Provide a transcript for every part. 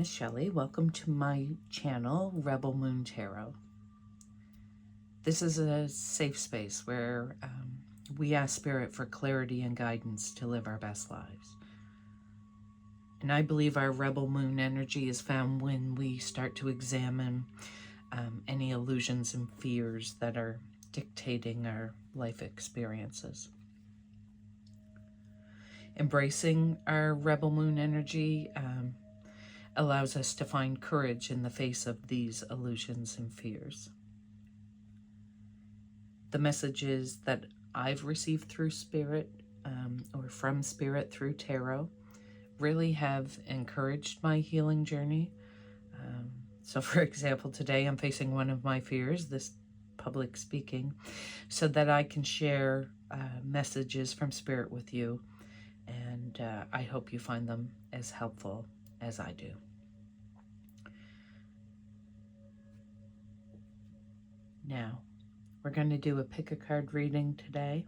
is Shelley. Welcome to my channel, Rebel Moon Tarot. This is a safe space where we ask Spirit for clarity and guidance to live our best lives. And I believe our Rebel Moon energy is found when we start to examine any illusions and fears that are dictating our life experiences. Embracing our Rebel Moon energy allows us to find courage in the face of these illusions and fears. The messages that I've received through Spirit or from Spirit through Tarot really have encouraged my healing journey. So for example, today I'm facing one of my fears, this public speaking, so that I can share messages from Spirit with you, and I hope you find them as helpful as I do. Now, we're going to do a pick-a-card reading today.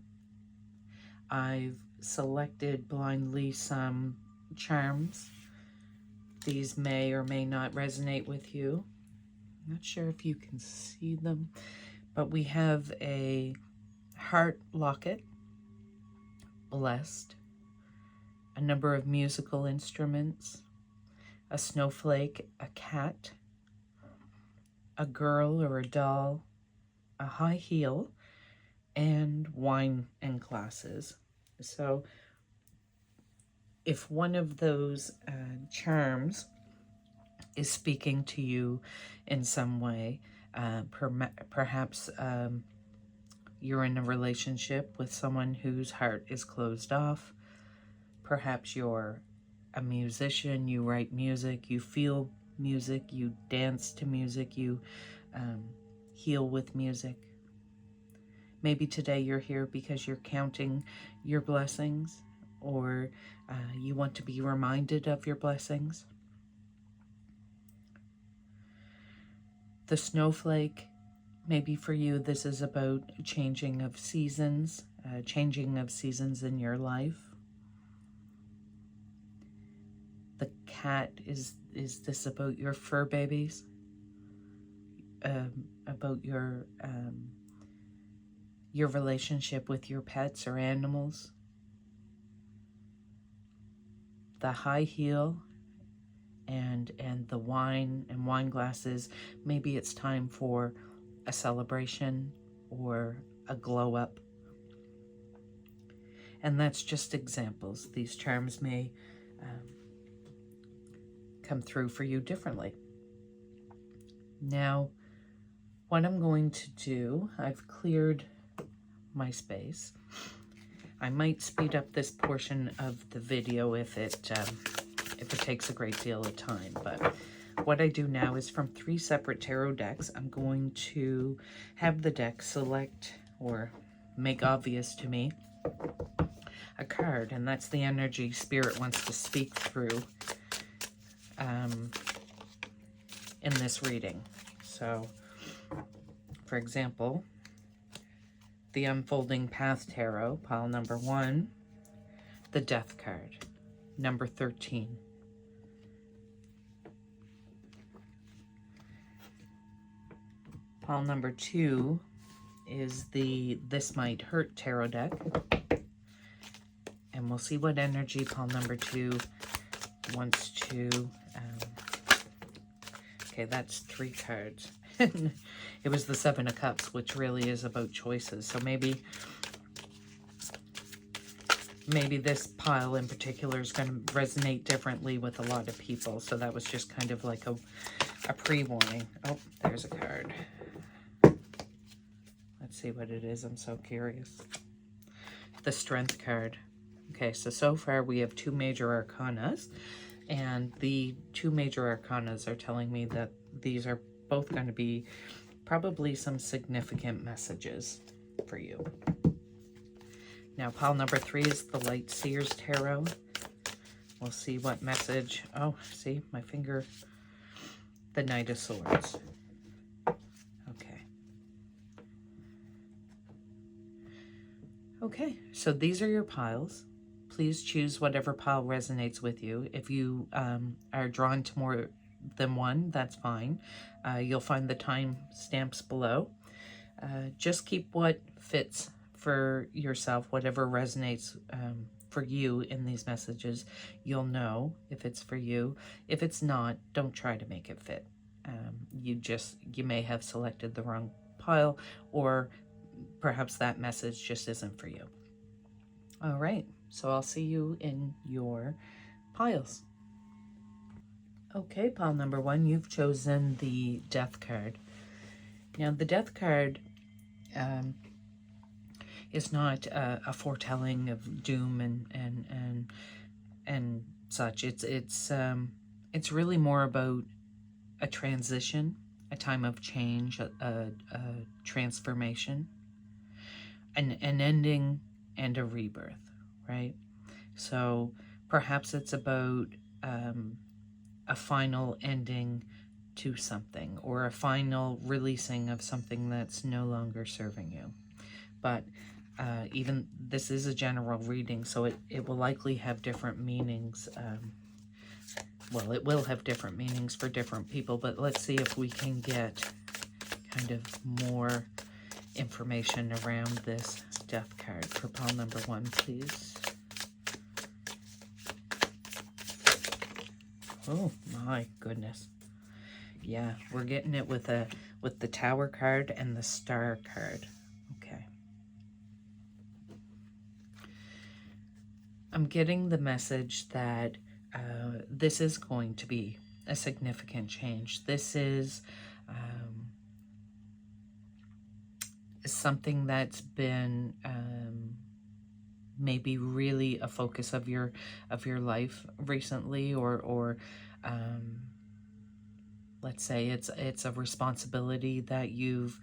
I've selected blindly some charms. These may or may not resonate with you. I'm not sure if you can see them, but we have a heart locket, blessed, a number of musical instruments, a snowflake, a cat, a girl or a doll, a high heel, and wine and glasses. So if one of those charms is speaking to you in some way, perhaps you're in a relationship with someone whose heart is closed off, perhaps you're a musician, you write music, you feel music, you dance to music, you heal with music. Maybe today you're here because you're counting your blessings, or you want to be reminded of your blessings. The snowflake, maybe for you this is about changing of seasons in your life. The cat, is this about your fur babies? About your relationship with your pets or animals? The high heel and the wine and wine glasses, maybe it's time for a celebration or a glow up. And that's just examples. These charms may come through for you differently. Now, what I'm going to do, I've cleared my space. I might speed up this portion of the video if it takes a great deal of time, but what I do now is from 3 separate tarot decks, I'm going to have the deck select or make obvious to me a card, and that's the energy Spirit wants to speak through in this reading. So, for example, the Unfolding Path Tarot, pile number 1, the Death card, number 13. Pile number 2 is the This Might Hurt Tarot deck. And we'll see what energy pile number 2 wants to... okay, that's 3 cards. It was the 7 of Cups, which really is about choices. So maybe this pile in particular is going to resonate differently with a lot of people. So that was just kind of like a pre-warning. Oh, there's a card. Let's see what it is. I'm so curious. The Strength card. Okay, so far we have 2 major arcanas. And the 2 major arcanas are telling me that these are both going to be probably some significant messages for you. Now, pile number 3 is the Light Seers Tarot. We'll see what message... oh, see, my finger... the Knight of Swords. Okay. Okay, so these are your piles. Please choose whatever pile resonates with you. If you are drawn to more than one, that's fine. You'll find the time stamps below. Just keep what fits for yourself, whatever resonates for you in these messages. You'll know if it's for you. If it's not, don't try to make it fit. You may have selected the wrong pile, or perhaps that message just isn't for you. All right, so I'll see you in your piles. Okay, pile number 1, you've chosen the Death card. Now, the Death card is not a foretelling of doom and such. It's really more about a transition, a time of change, a transformation, an ending and a rebirth, right? So perhaps it's about a final ending to something, or a final releasing of something that's no longer serving you. But even this is a general reading, so it will likely have different meanings. Well, it will have different meanings for different people, but let's see if we can get kind of more information around this Death card for pile number 1, please. Oh my goodness. Yeah, we're getting it with the Tower card and the Star card. Okay. I'm getting the message that this is going to be a significant change. This is something that's been maybe really a focus of your life recently, or let's say it's a responsibility that you've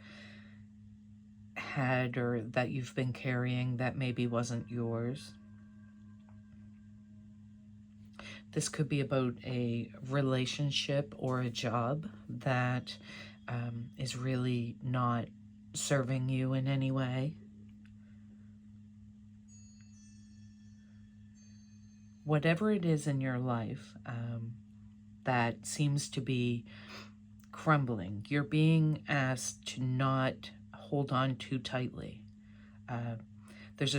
had or that you've been carrying that maybe wasn't yours. This could be about a relationship or a job that is really not serving you in any way. Whatever it is in your life that seems to be crumbling, you're being asked to not hold on too tightly. There's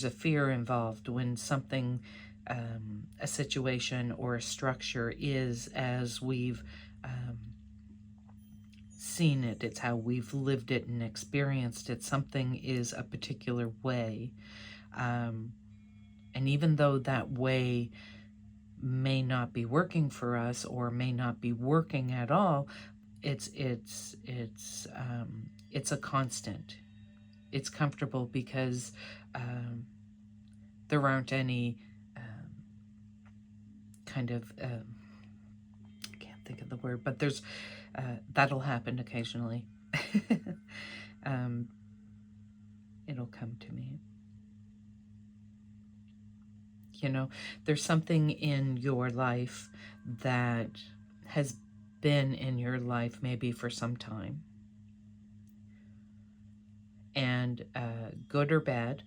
a fear involved when something, a situation or a structure is as we've seen it. It's how we've lived it and experienced it. Something is a particular way. And even though that way may not be working for us or may not be working at all, it's a constant. It's comfortable because there aren't any kind of I can't think of the word, but there's that'll happen occasionally. It'll come to me. You know, there's something in your life that has been in your life maybe for some time. And good or bad,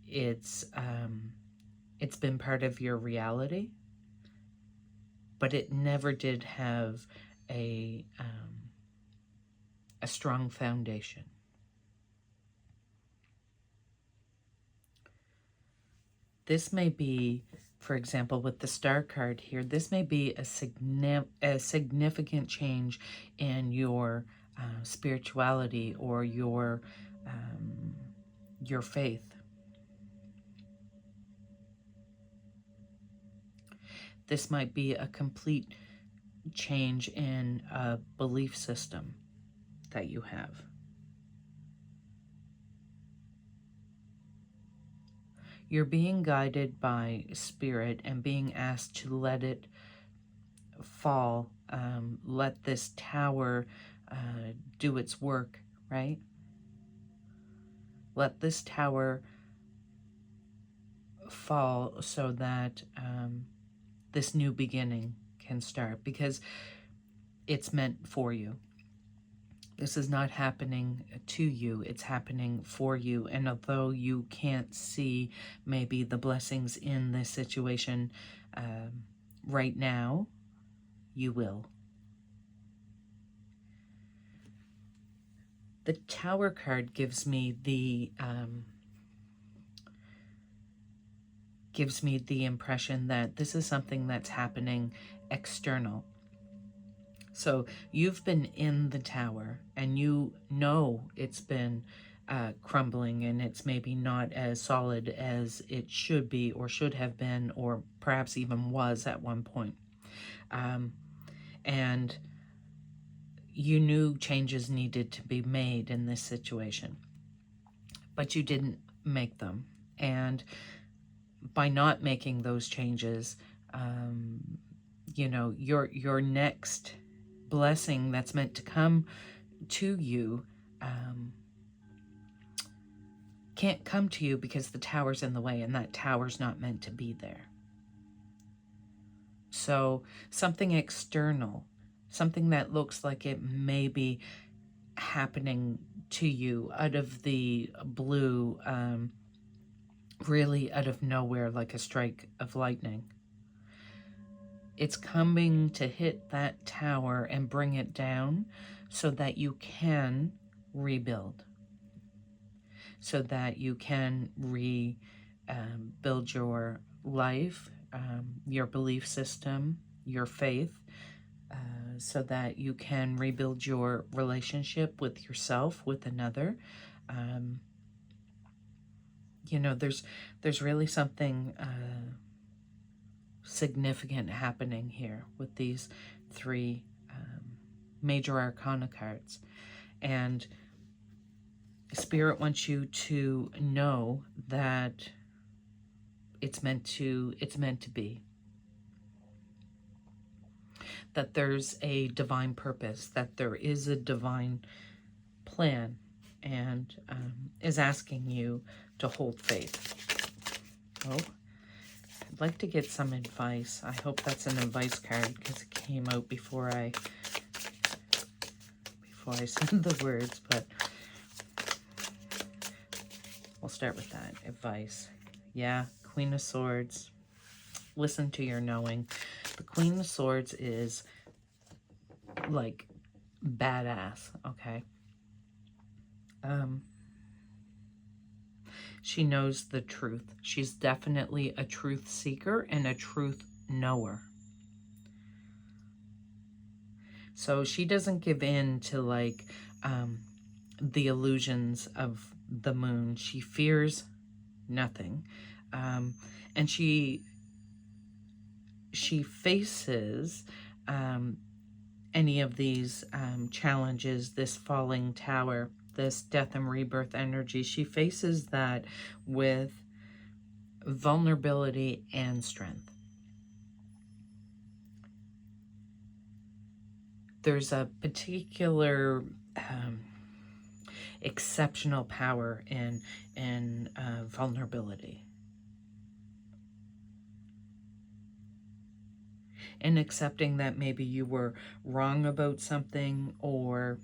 it's been part of your reality, but it never did have a strong foundation. This may be, for example, with the Star card here, this may be a significant change in your spirituality or your faith. This might be a complete change in a belief system that you have. You're being guided by Spirit and being asked to let it fall, let this tower do its work, right? Let this tower fall so that this new beginning can start, because it's meant for you. This is not happening to you, it's happening for you. And although you can't see maybe the blessings in this situation right now, you will. The Tower card gives me the impression that this is something that's happening external. So you've been in the tower and you know it's been crumbling, and it's maybe not as solid as it should be or should have been, or perhaps even was at one point. And you knew changes needed to be made in this situation, but you didn't make them. And by not making those changes, you know, your next blessing that's meant to come to you can't come to you because the tower's in the way, and that tower's not meant to be there. So something external, something that looks like it may be happening to you out of the blue, really out of nowhere, like a strike of lightning. It's coming to hit that tower and bring it down so that you can rebuild, so that you can rebuild your life, your belief system, your faith, so that you can rebuild your relationship with yourself, with another. You know, there's really something significant happening here with these three major arcana cards. And Spirit wants you to know that it's meant to be. That there's a divine purpose, that there is a divine plan, and is asking you to hold faith. Oh, I'd like to get some advice. I hope that's an advice card because it came out before I said the words, but we'll start with that. Advice. Yeah, Queen of Swords. Listen to your knowing. The Queen of Swords is like badass, okay? She knows the truth. She's definitely a truth seeker and a truth knower. So she doesn't give in to like the illusions of the moon. She fears nothing. And she faces any of these challenges, this falling tower, this death and rebirth energy. She faces that with vulnerability and strength. There's a particular exceptional power in vulnerability. And accepting that maybe you were wrong about something, or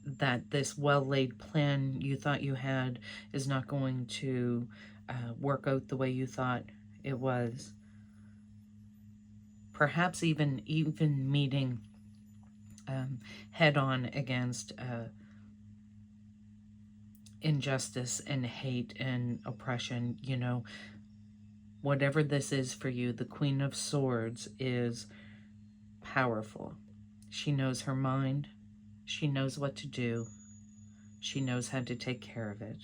that this well-laid plan you thought you had is not going to work out the way you thought it was. Perhaps even meeting head-on against injustice and hate and oppression. You know, whatever this is for you, the Queen of Swords is powerful. She knows her mind. She knows what to do. She knows how to take care of it.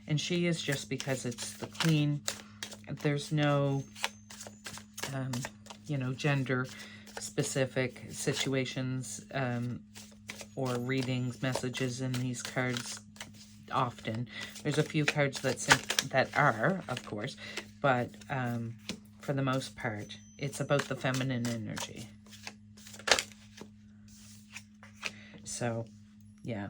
And she is, just because it's the Queen, there's no, you know, gender-specific situations or readings, messages in these cards often. There's a few cards that are, of course, but for the most part, it's about the feminine energy. So, yeah.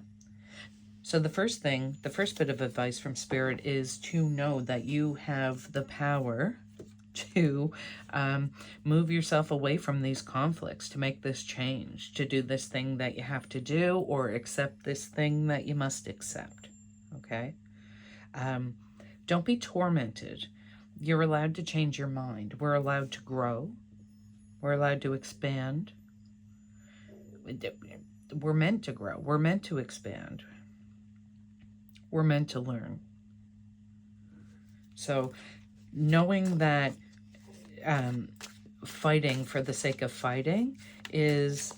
So the first bit of advice from Spirit is to know that you have the power to move yourself away from these conflicts, to make this change, to do this thing that you have to do, or accept this thing that you must accept, okay? Don't be tormented You're allowed to change your mind. We're allowed to grow. We're allowed to expand. We're meant to grow. We're meant to expand. We're meant to learn. So knowing that fighting for the sake of fighting is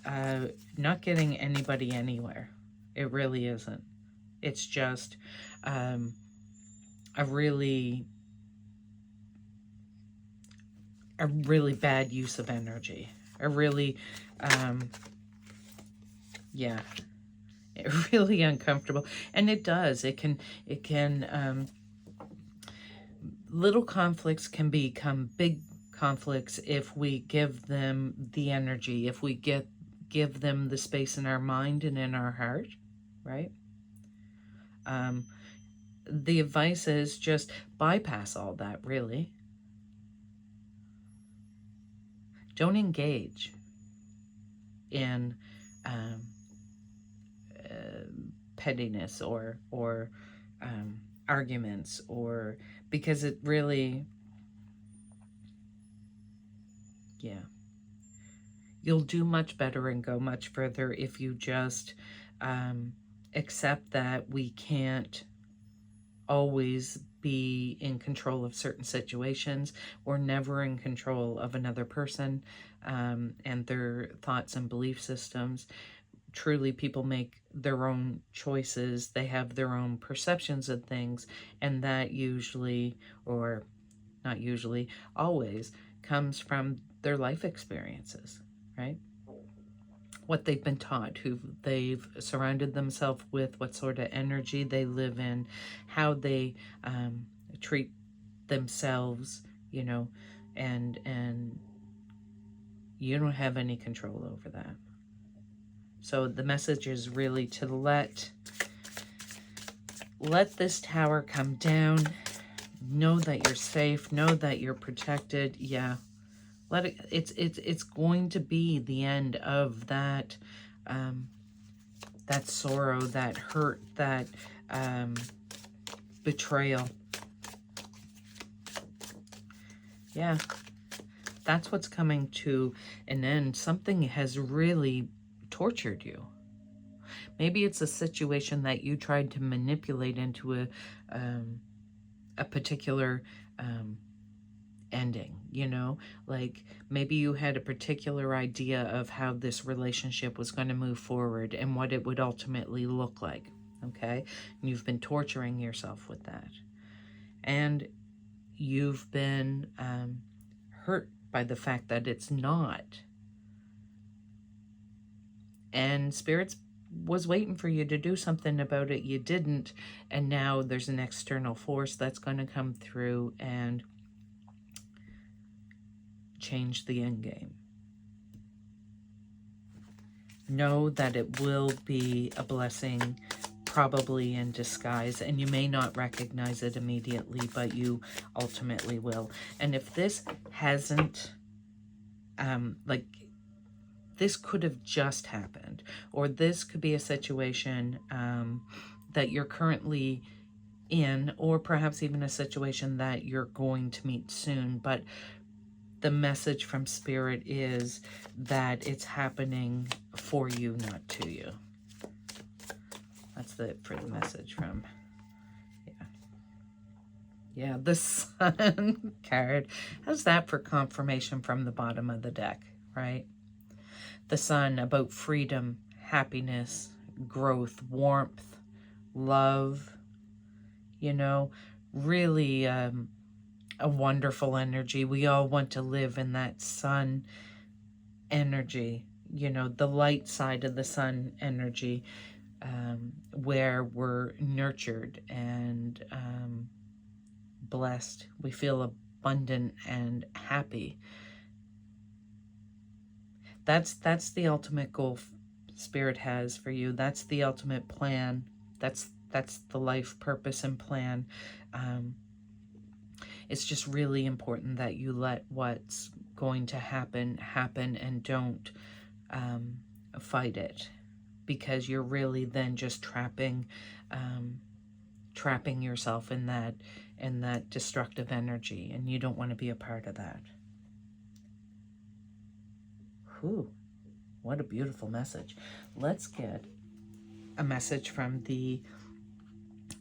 not getting anybody anywhere. It really isn't. It's just a really bad use of energy. A really, yeah, really uncomfortable. And it does. It can, little conflicts can become big conflicts if we give them the energy, if we give them the space in our mind and in our heart, right? The advice is just bypass all that, really. Don't engage in pettiness or arguments, or because it really, yeah, you'll do much better and go much further if you just accept that we can't always be in control of certain situations. We're never in control of another person and their thoughts and belief systems. Truly, people make their own choices. They have their own perceptions of things, and that usually, or not usually, always comes from their life experiences, right? What they've been taught, who they've surrounded themselves with, what sort of energy they live in, how they treat themselves, you know, and you don't have any control over that. So the message is really to let this tower come down. Know that you're safe. Know that you're protected. Yeah. Let it. It's going to be the end of that. That sorrow, that hurt, that betrayal. Yeah. That's what's coming to an end. Something has really tortured you. Maybe it's a situation that you tried to manipulate into a particular ending, you know? Like maybe you had a particular idea of how this relationship was going to move forward and what it would ultimately look like, okay? And you've been torturing yourself with that. And you've been hurt by the fact that it's not. And Spirit's was waiting for you to do something about it. You didn't. And now there's an external force that's going to come through and change the end game. Know that it will be a blessing, probably in disguise, and you may not recognize it immediately, but you ultimately will. And if this hasn't, like, this could have just happened, or this could be a situation that you're currently in, or perhaps even a situation that you're going to meet soon, but the message from Spirit is that it's happening for you, not to you. That's for the message from, yeah, the Sun card. How's that for confirmation from the bottom of the deck, right? The Sun, about freedom, happiness, growth, warmth, love, you know, really a wonderful energy. We all want to live in that Sun energy, you know, the light side of the Sun energy, where we're nurtured and blessed. We feel abundant and happy. That's the ultimate goal Spirit has for you. That's the ultimate plan. That's the life purpose and plan. It's just really important that you let what's going to happen and don't fight it, because you're really then just trapping trapping yourself in that destructive energy, and you don't want to be a part of that. Whew, what a beautiful message. Let's get a message from the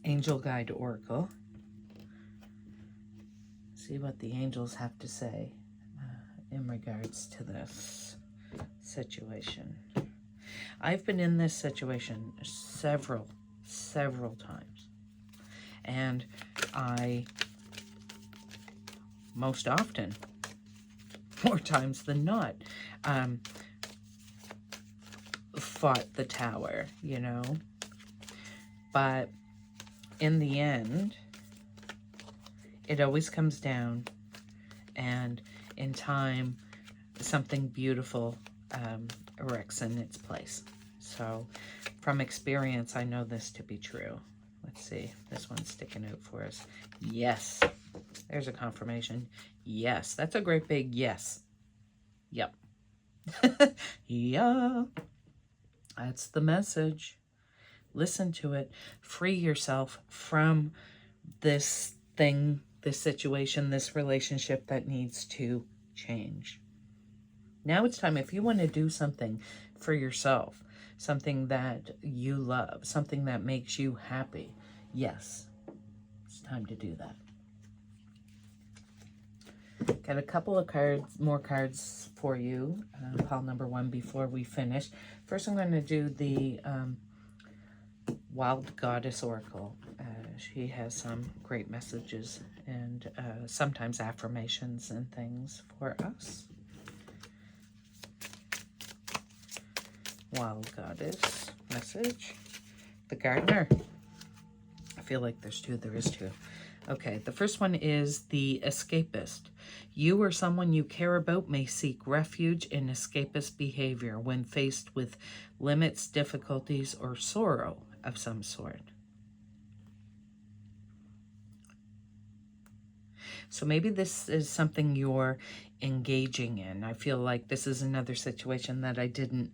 Angel Guide Oracle. See what the angels have to say in regards to this situation. I've been in this situation several times, and I most often, more times than not, fought the tower, you know. But in the end, it always comes down, and in time, something beautiful erects in its place. So from experience, I know this to be true. Let's see, this one's sticking out for us. Yes, there's a confirmation. Yes, that's a great big yes. Yep. Yeah, that's the message. Listen to it. Free yourself from this thing, this situation, this relationship that needs to change. Now it's time, if you want to do something for yourself, something that you love, something that makes you happy, yes, it's time to do that. Got a couple of cards, more cards for you, pile number 1, before we finish. First, I'm going to do the Wild Goddess Oracle. She has some great messages and sometimes affirmations and things for us. Wild Goddess message. The Gardener. I feel like there's two. There is two. Okay, the first one is the Escapist. You or someone you care about may seek refuge in escapist behavior when faced with limits, difficulties, or sorrow of some sort. So maybe this is something you're engaging in. I feel like this is another situation that I didn't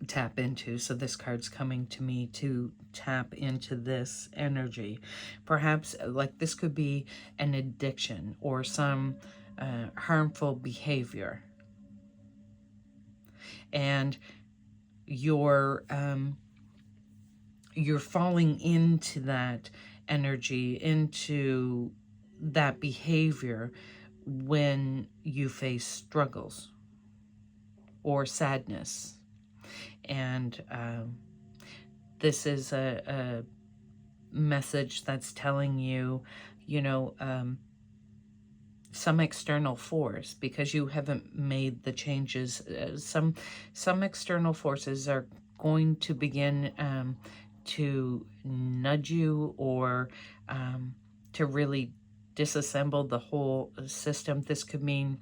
tap into. So this card's coming to me to tap into this energy. Perhaps like this could be an addiction or some harmful behavior. And you're falling into that energy, into that behavior when you face struggles or sadness. And this is a message that's telling you, you know, some external force, because you haven't made the changes. Some external forces are going to begin to nudge you or to really disassemble the whole system. This could mean,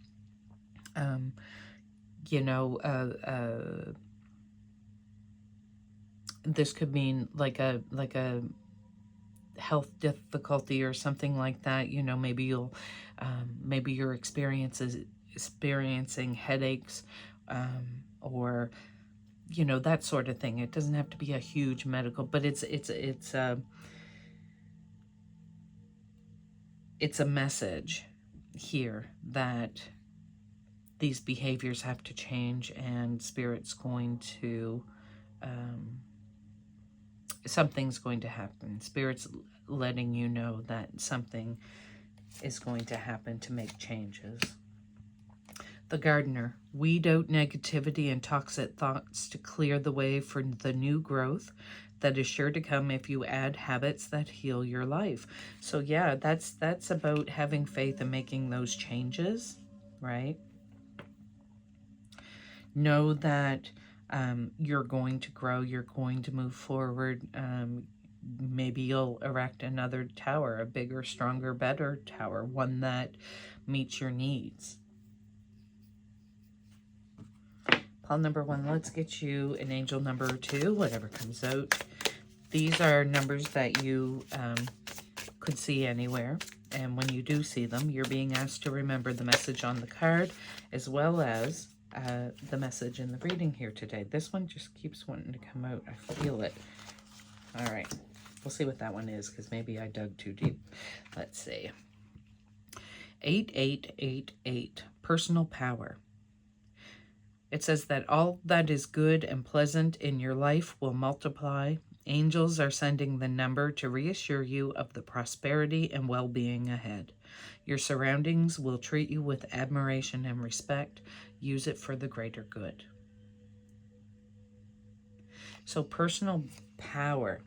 you know, this could mean like a health difficulty or something like that. You know, maybe you'll maybe you're experiencing headaches or you know, that sort of thing. It doesn't have to be a huge medical, but it's a message here that these behaviors have to change, and Spirit's going to something's going to happen. Spirit's letting you know that something is going to happen to make changes. The Gardener. Weed out negativity and toxic thoughts to clear the way for the new growth that is sure to come if you add habits that heal your life. So yeah, that's about having faith and making those changes, right? Know that you're going to grow, you're going to move forward. Maybe you'll erect another tower, a bigger, stronger, better tower, one that meets your needs. Pile number 1, let's get you an angel number 2, whatever comes out. These are numbers that you could see anywhere. And when you do see them, you're being asked to remember the message on the card, as well as the message in the reading here today. This one just keeps wanting to come out. I feel it. All right. We'll see what that one is, because maybe I dug too deep. Let's see. 8888, personal power. It says that all that is good and pleasant in your life will multiply. Angels are sending the number to reassure you of the prosperity and well-being ahead. Your surroundings will treat you with admiration and respect. Use it for the greater good. So personal power.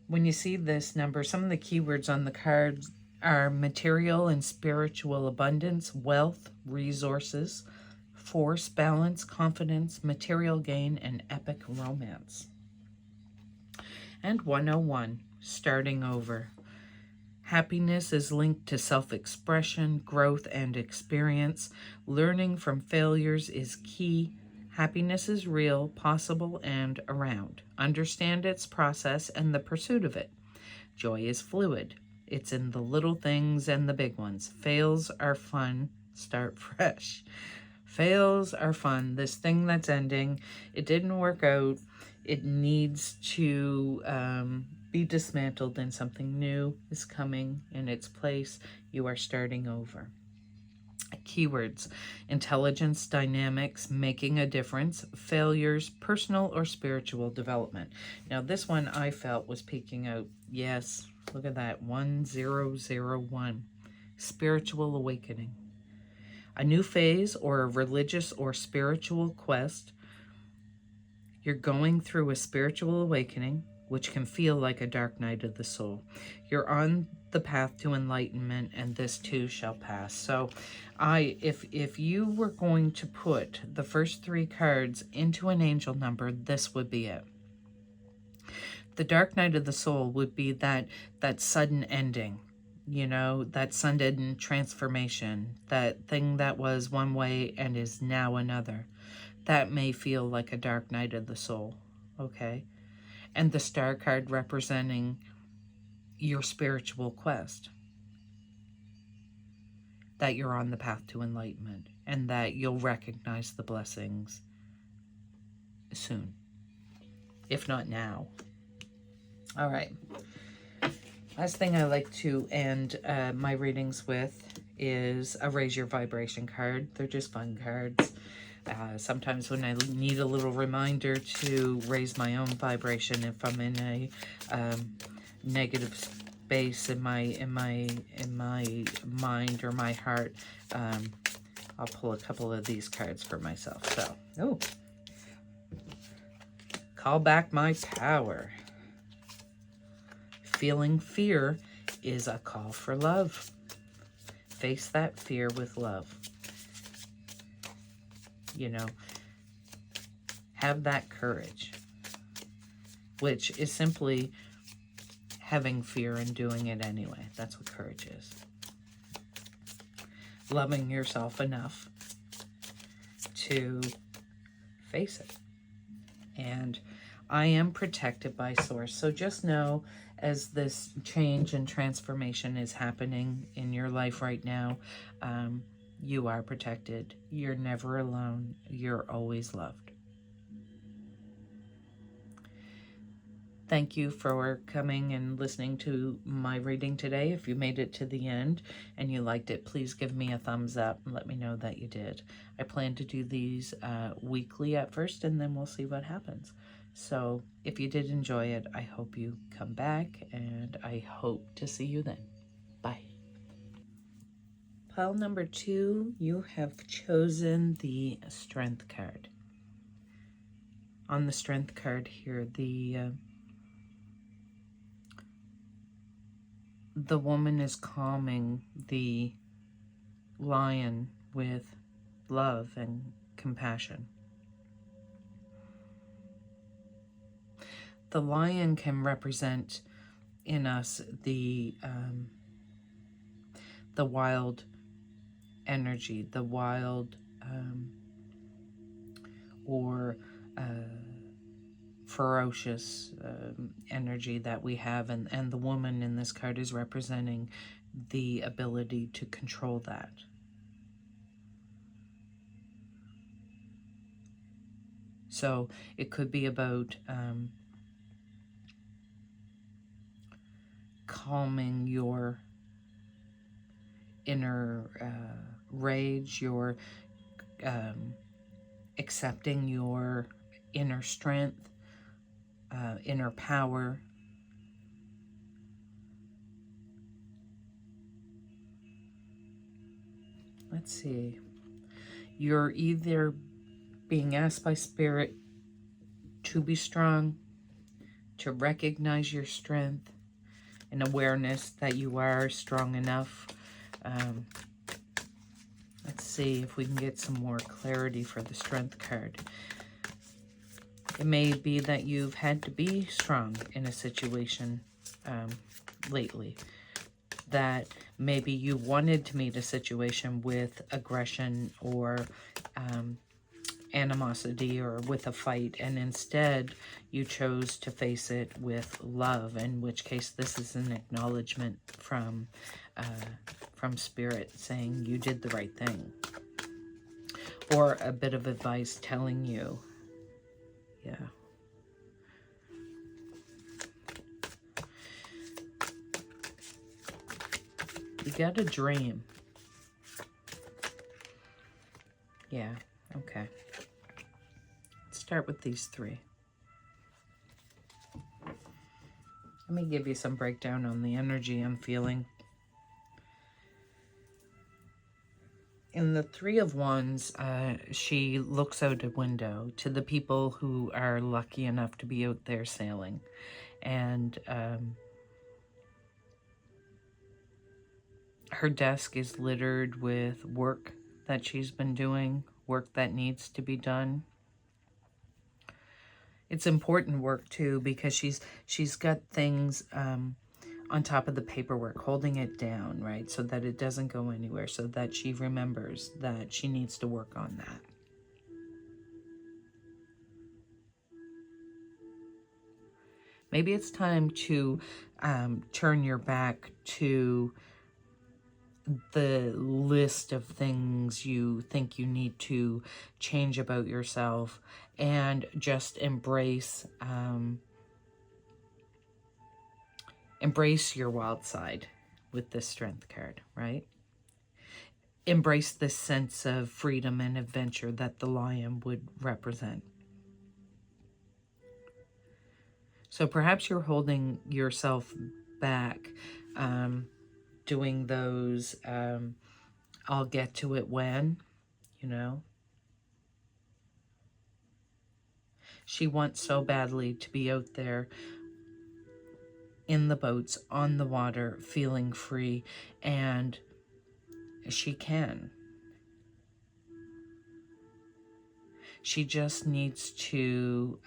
When you see this number, some of the keywords on the cards are material and spiritual abundance, wealth, resources, force, balance, confidence, material gain, and epic romance. And 101, starting over. Happiness is linked to self-expression, growth, and experience. Learning from failures is key. Happiness is real, possible, and around. Understand its process and the pursuit of it. Joy is fluid. It's in the little things and the big ones. Fails are fun. Start fresh. Fails are fun. This thing that's ending, it didn't work out. It needs to be dismantled, and something new is coming in its place. You are starting over. Keywords: intelligence, dynamics, making a difference, failures, personal or spiritual development. Now this one I felt was peeking out. Yes, look at that, 1001, spiritual awakening. A new phase or a religious or spiritual quest. You're going through a spiritual awakening, which can feel like a dark night of the soul. You're on the path to enlightenment, and this too shall pass. So if you were going to put the first three cards into an angel number, this would be it. The dark night of the soul would be that sudden ending, you know, that sudden transformation, that thing that was one way and is now another. That may feel like a dark night of the soul, okay? And the star card representing your spiritual quest. That you're on the path to enlightenment, and that you'll recognize the blessings soon, if not now. All right. Last thing I like to end my readings with is a Raise Your Vibration card. They're just fun cards. Sometimes when I need a little reminder to raise my own vibration, if I'm in a negative space in my mind or my heart, I'll pull a couple of these cards for myself. So, oh, call back my power. Feeling fear is a call for love. Face that fear with love. You know, have that courage, which is simply having fear and doing it anyway. That's what courage is. Loving yourself enough to face it. And I am protected by Source. So just know, as this change and transformation is happening in your life right now, you are protected. You're never alone. You're always loved. Thank you for coming and listening to my reading today. If you made it to the end and you liked it, please give me a thumbs up and let me know that you did. I plan to do these weekly at first, and then we'll see what happens. So if you did enjoy it, I hope you come back, and I hope to see you then. Bye. Pile number 2, you have chosen the Strength card. On the Strength card here, the woman is calming the lion with love and compassion. The lion can represent in us the wild energy, the wild or ferocious energy that we have, and the woman in this card is representing the ability to control that. So it could be about calming your inner rage, your accepting your inner strength, inner power. Let's see. You're either being asked by Spirit to be strong, to recognize your strength, and awareness that you are strong enough. Let's see if we can get some more clarity for the Strength card. It may be that you've had to be strong in a situation lately. That maybe you wanted to meet a situation with aggression or animosity or with a fight, and instead you chose to face it with love, in which case this is an acknowledgement from Spirit saying you did the right thing, or a bit of advice telling you, yeah. You got a dream. Yeah, okay. Let's start with these three. Let me give you some breakdown on the energy I'm feeling. In the Three of Wands, she looks out a window to the people who are lucky enough to be out there sailing. And her desk is littered with work that she's been doing, work that needs to be done. It's important work too, because she's got things on top of the paperwork, holding it down, right? So that it doesn't go anywhere, so that she remembers that she needs to work on that. Maybe it's time to turn your back to the list of things you think you need to change about yourself and just embrace your wild side with this Strength card, right? Embrace this sense of freedom and adventure that the lion would represent. So perhaps you're holding yourself back, doing those, I'll get to it when, you know. She wants so badly to be out there in the boats, on the water, feeling free, and she can. She just needs to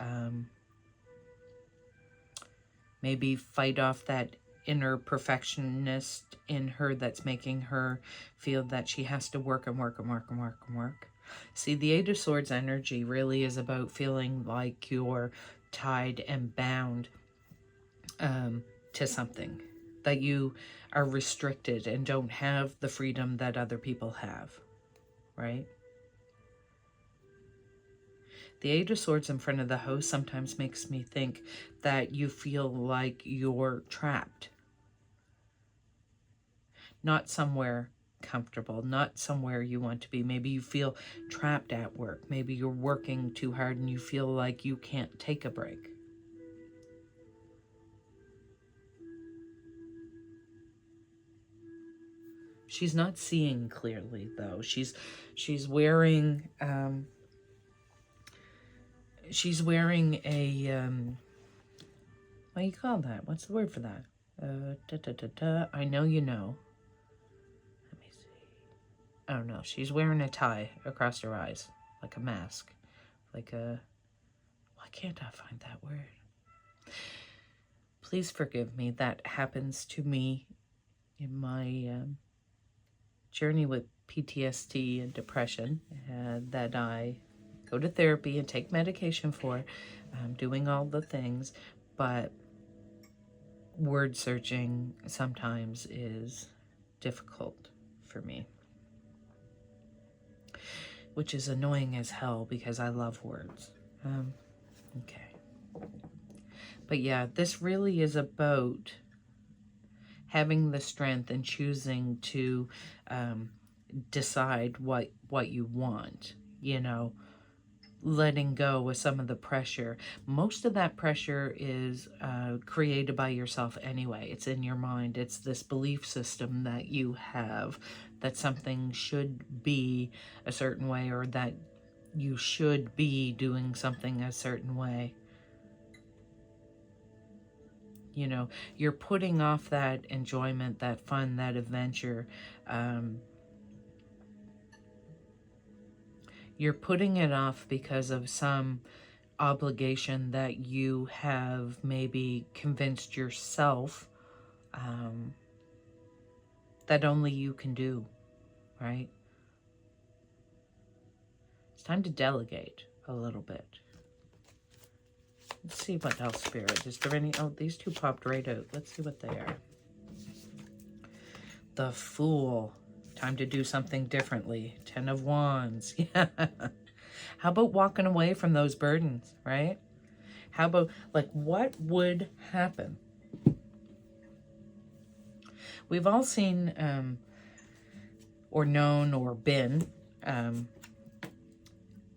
maybe fight off that inner perfectionist in her that's making her feel that she has to work and work and work and work and work. See, the Eight of Swords energy really is about feeling like you're tied and bound to something, that you are restricted and don't have the freedom that other people have, right? The Eight of Swords in front of the house sometimes makes me think that you feel like you're trapped. Not somewhere comfortable, not somewhere you want to be. Maybe you feel trapped at work. Maybe you're working too hard and you feel like you can't take a break. She's not seeing clearly, though. She's wearing a what do you call that? What's the word for that? I know you know. Let me see. Oh no, she's wearing a tie across her eyes, like a mask, like a. Why can't I find that word? Please forgive me. That happens to me in my journey with PTSD and depression, that I go to therapy and take medication for, doing all the things, but word searching sometimes is difficult for me, which is annoying as hell because I love words. Okay. But yeah, this really is about having the strength and choosing to decide what you want, you know, letting go of some of the pressure. Most of that pressure is created by yourself anyway. It's in your mind. It's this belief system that you have that something should be a certain way, or that you should be doing something a certain way. You know, you're putting off that enjoyment, that fun, that adventure. You're putting it off because of some obligation that you have maybe convinced yourself that only you can do, right? It's time to delegate a little bit. Let's see what else, Spirit. Is there any... Oh, these two popped right out. Let's see what they are. The Fool. Time to do something differently. 10 of Wands. Yeah. How about walking away from those burdens, right? How about, like, what would happen? We've all seen or known or been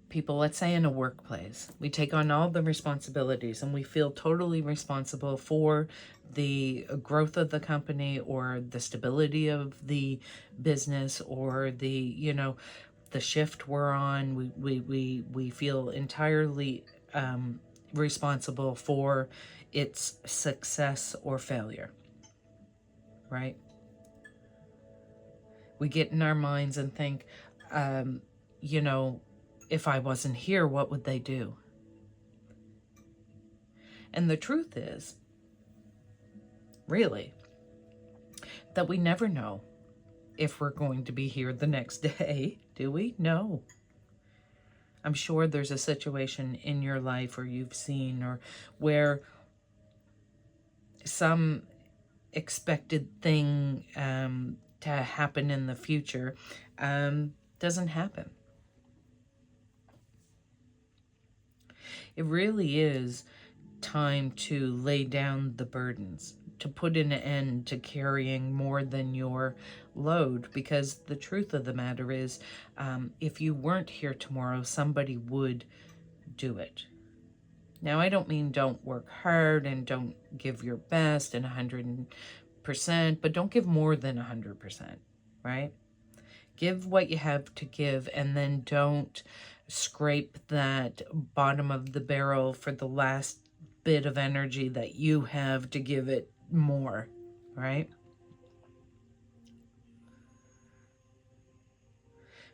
people, let's say in a workplace. We take on all the responsibilities and we feel totally responsible for the growth of the company or the stability of the business or the, you know, the shift we're on. We feel entirely responsible for its success or failure, right? We get in our minds and think, you know, if I wasn't here, what would they do? And the truth is, really, that we never know if we're going to be here the next day, do we? No. I'm sure there's a situation in your life or you've seen or where some expected thing to happen in the future doesn't happen. It really is time to lay down the burdens, to put an end to carrying more than your load, because the truth of the matter is, if you weren't here tomorrow, somebody would do it. Now, I don't mean don't work hard and don't give your best and 100%, but don't give more than 100%, right? Give what you have to give, and then don't scrape that bottom of the barrel for the last bit of energy that you have to give it more, right?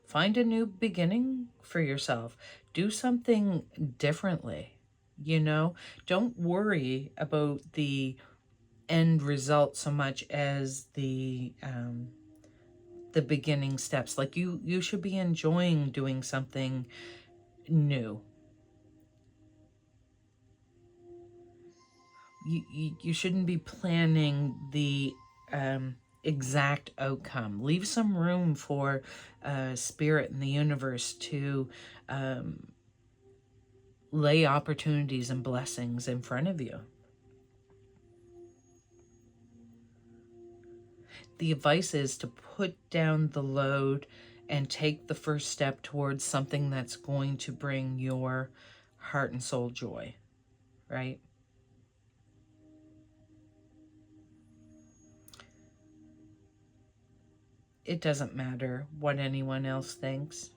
Find a new beginning for yourself. Do something differently, you know? Don't worry about the end result so much as the beginning steps. Like you should be enjoying doing something new. You shouldn't be planning the exact outcome. Leave some room for spirit and the universe to lay opportunities and blessings in front of you. The advice is to put down the load and take the first step towards something that's going to bring your heart and soul joy, right? It doesn't matter what anyone else thinks.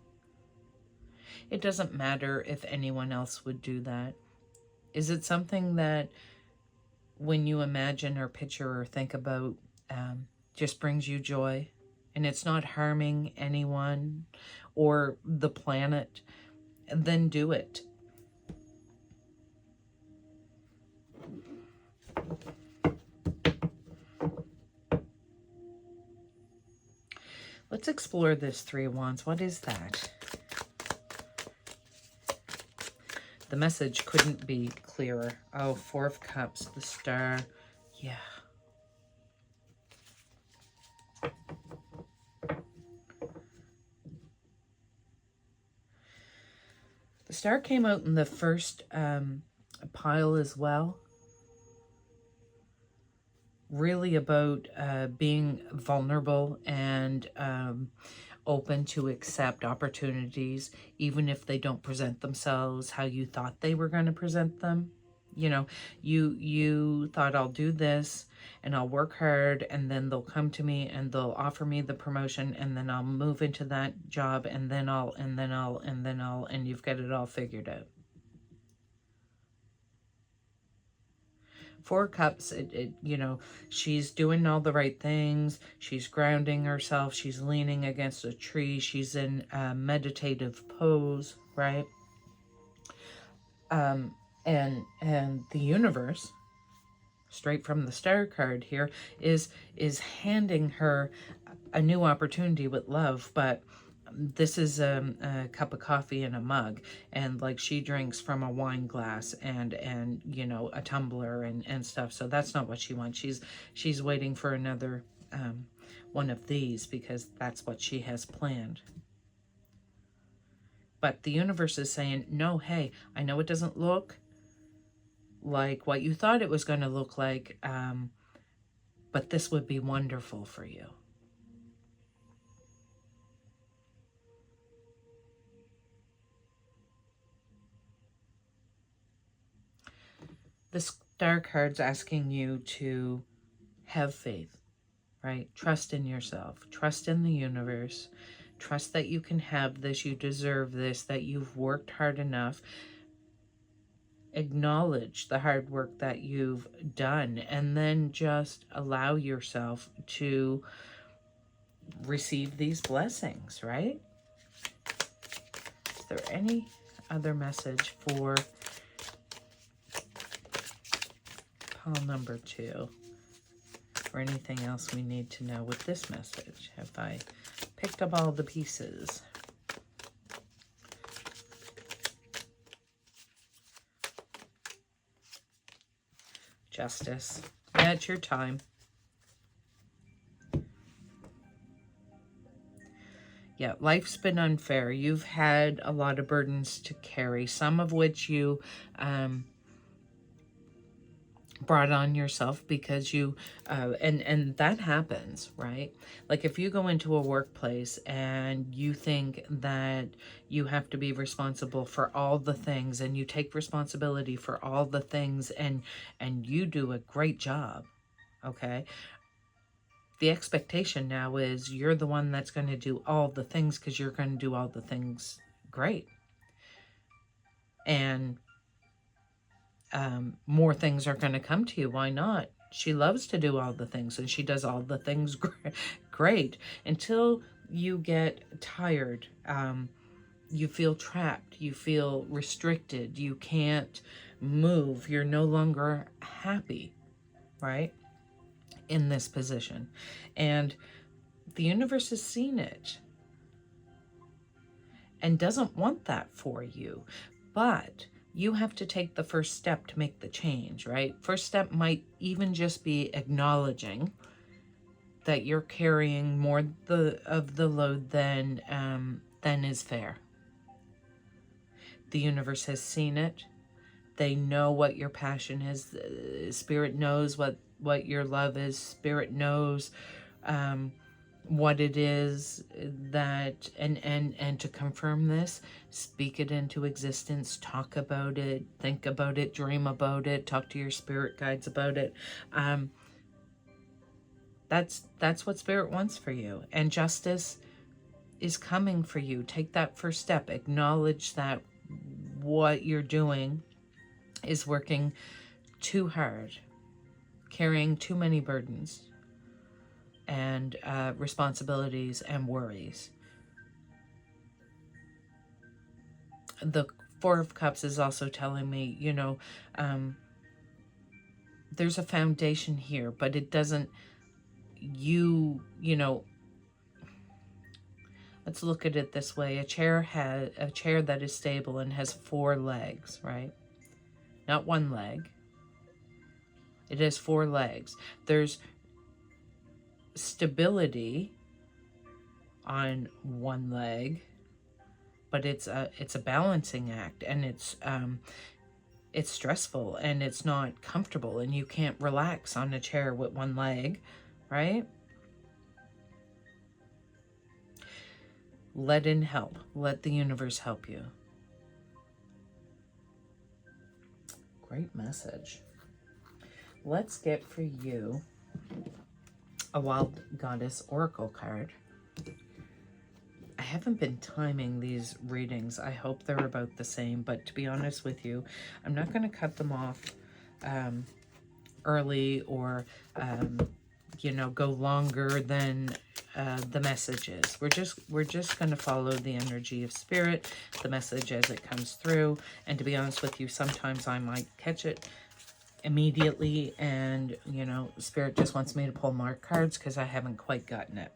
It doesn't matter if anyone else would do that. Is it something that when you imagine or picture or think about just brings you joy, and it's not harming anyone or the planet, then do it. Let's explore this Three of Wands. What is that? The message couldn't be clearer. Oh, Four of Cups, the Star. Yeah. The Star came out in the first pile as well. really about being vulnerable and open to accept opportunities, even if they don't present themselves how you thought they were going to present them. You know, you thought, I'll do this and I'll work hard, and then they'll come to me and they'll offer me the promotion, and then I'll move into that job, and then and you've got it all figured out. Four Cups, you know, she's doing all the right things. She's grounding herself. She's leaning against a tree. She's in a meditative pose, right? And the universe, straight from the Star card here, is handing her a new opportunity with love, but this is a cup of coffee in a mug, and like she drinks from a wine glass and you know, a tumbler and stuff. So that's not what she wants. She's waiting for another one of these, because that's what she has planned. But the universe is saying, no, hey, I know it doesn't look like what you thought it was going to look like, but this would be wonderful for you. The Star card's asking you to have faith, right? Trust in yourself. Trust in the universe. Trust that you can have this. You deserve this, that you've worked hard enough. Acknowledge the hard work that you've done, and then just allow yourself to receive these blessings, right? Is there any other message for pile number 2, or anything else we need to know with this message? Have I picked up all the pieces? Justice. Yeah, it's your time. Yeah, life's been unfair. You've had a lot of burdens to carry, some of which you brought on yourself because you, and that happens, right? Like if you go into a workplace and you think that you have to be responsible for all the things, and you take responsibility for all the things, and you do a great job, okay? The expectation now is you're the one that's going to do all the things, because you're going to do all the things great. And more things are going to come to you. Why not? She loves to do all the things, and she does all the things great, until you get tired. You feel trapped. You feel restricted. You can't move. You're no longer happy, right? In this position. And the universe has seen it and doesn't want that for you. But you have to take the first step to make the change, right? First step might even just be acknowledging that you're carrying more of the load than is fair. The universe has seen it. They know what your passion is. Spirit knows what your love is. Spirit knows what it is that, and to confirm this, speak it into existence, talk about it, think about it, dream about it, talk to your spirit guides about it. That's what Spirit wants for you, and justice is coming for you. Take that first step. Acknowledge that what you're doing is working too hard, carrying too many burdens and responsibilities and worries. The Four of Cups is also telling me, you know, there's a foundation here, but it doesn't, you know, let's look at it this way. A chair that is stable and has 4 legs, right? Not 1 leg. It has 4 legs. There's stability on 1 leg, but it's a balancing act, and it's stressful and it's not comfortable and you can't relax on a chair with one leg, right? Let in help. Let the universe help you. Great message. Let's get for you a Wild Goddess Oracle card. I haven't been timing these readings. I hope they're about the same, but to be honest with you, I'm not going to cut them off early or, you know, go longer than the messages. We're just going to follow the energy of spirit, the message as it comes through. And to be honest with you, sometimes I might catch it immediately and, you know, spirit just wants me to pull more cards because I haven't quite gotten it.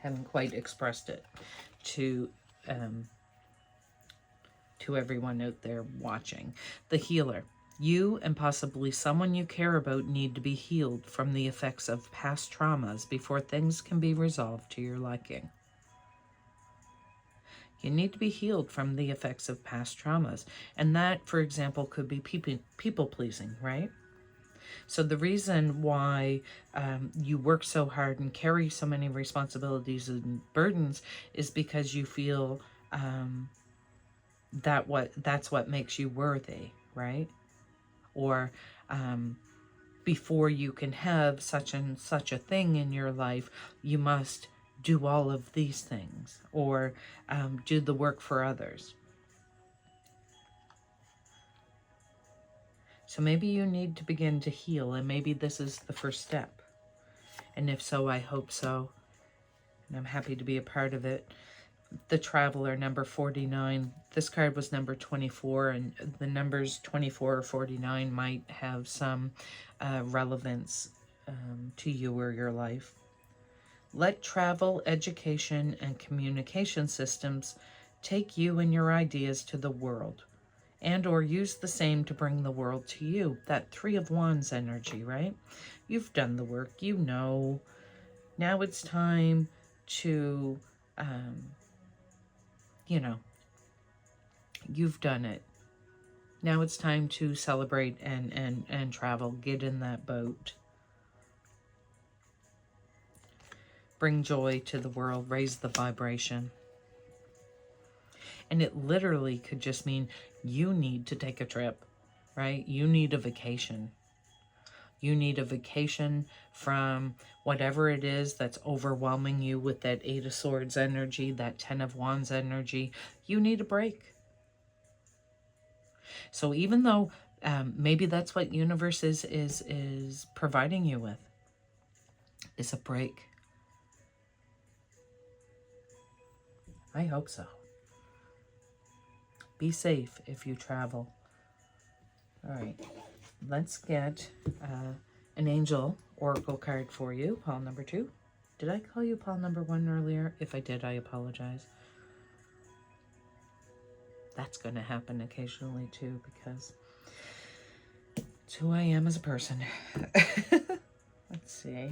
Haven't quite expressed it to everyone out there watching. The healer. You and possibly someone you care about need to be healed from the effects of past traumas before things can be resolved to your liking. You need to be healed from the effects of past traumas. And that, for example, could be people pleasing, right? So the reason why you work so hard and carry so many responsibilities and burdens is because you feel that's what makes you worthy, right? Or before you can have such and such a thing in your life, you must do all of these things or do the work for others. So maybe you need to begin to heal, and maybe this is the first step. And if so, I hope so. And I'm happy to be a part of it. The Traveler, number 49. This card was number 24, and the numbers 24 or 49 might have some relevance to you or your life. Let travel, education, and communication systems take you and your ideas to the world, and or use the same to bring the world to you. That Three of Wands energy, right? You've done the work, you know. Now it's time to, you know, you've done it. Now it's time to celebrate and travel. Get in that boat. Bring joy to the world. Raise the vibration. And it literally could just mean you need to take a trip, right? You need a vacation. You need a vacation from whatever it is that's overwhelming you with that Eight of Swords energy, that Ten of Wands energy. You need a break. So even though maybe that's what universe is providing you with, is a break. I hope so. Be safe if you travel. All right, let's get an angel oracle card for you, pile number 2. Did I call you pile number 1 earlier? If I did, I apologize. That's going to happen occasionally too, because it's who I am as a person. Let's see.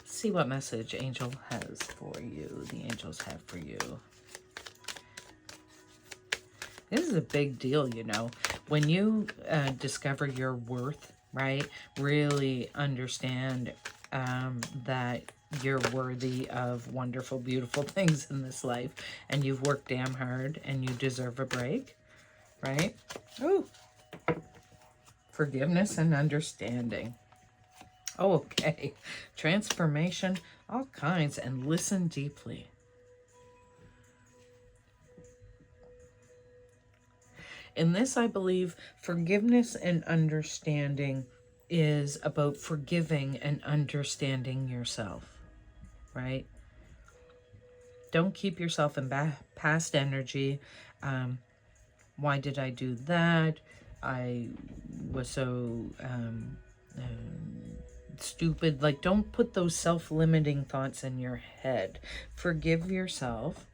See what message Angel has for you. The angels have for you. This is a big deal, you know. When you discover your worth, right? Really understand that you're worthy of wonderful, beautiful things in this life. And you've worked damn hard and you deserve a break, right? Ooh. Forgiveness and understanding. Oh, okay. Transformation, all kinds, and listen deeply. In this, I believe forgiveness and understanding is about forgiving and understanding yourself, right? Don't keep yourself in past energy. Why did I do that? I was so stupid. Like, don't put those self-limiting thoughts in your head. Forgive yourself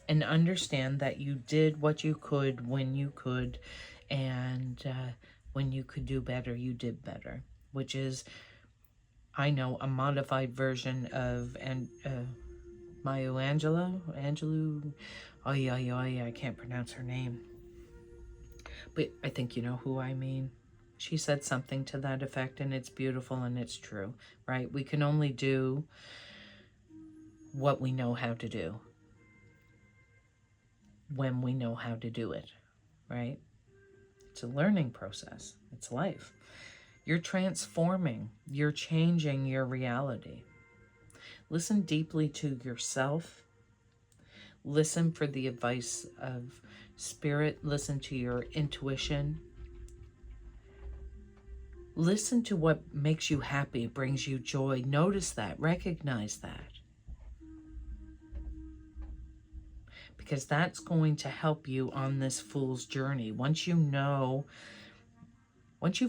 and understand that you did what you could when you could, and when you could do better, you did better, which is, I know, a modified version of Maya Angelou. Oy, oy, oy, I can't pronounce her name. But I think you know who I mean. She said something to that effect, and it's beautiful and it's true, right? We can only do what we know how to do when we know how to do it, right? It's a learning process. It's life. You're transforming. You're changing your reality. Listen deeply to yourself. Listen for the advice of spirit. Listen to your intuition. Listen to what makes you happy, brings you joy. Notice that. Recognize that. Because that's going to help you on this fool's journey. Once you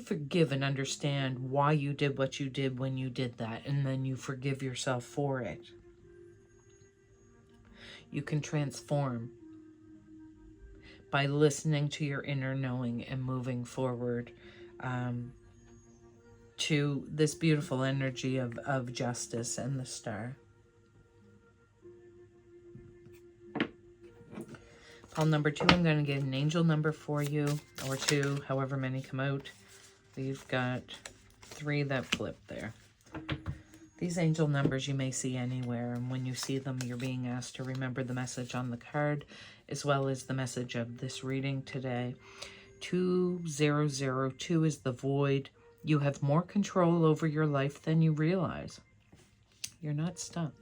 forgive and understand why you did what you did when you did that, and then you forgive yourself for it, you can transform by listening to your inner knowing and moving forward to this beautiful energy of justice and the star. Pile number 2, I'm going to get an angel number for you, or 2, however many come out. We've got 3 that flip there. These angel numbers you may see anywhere, and when you see them, you're being asked to remember the message on the card, as well as the message of this reading today. 2002 is the void. You have more control over your life than you realize. You're not stuck.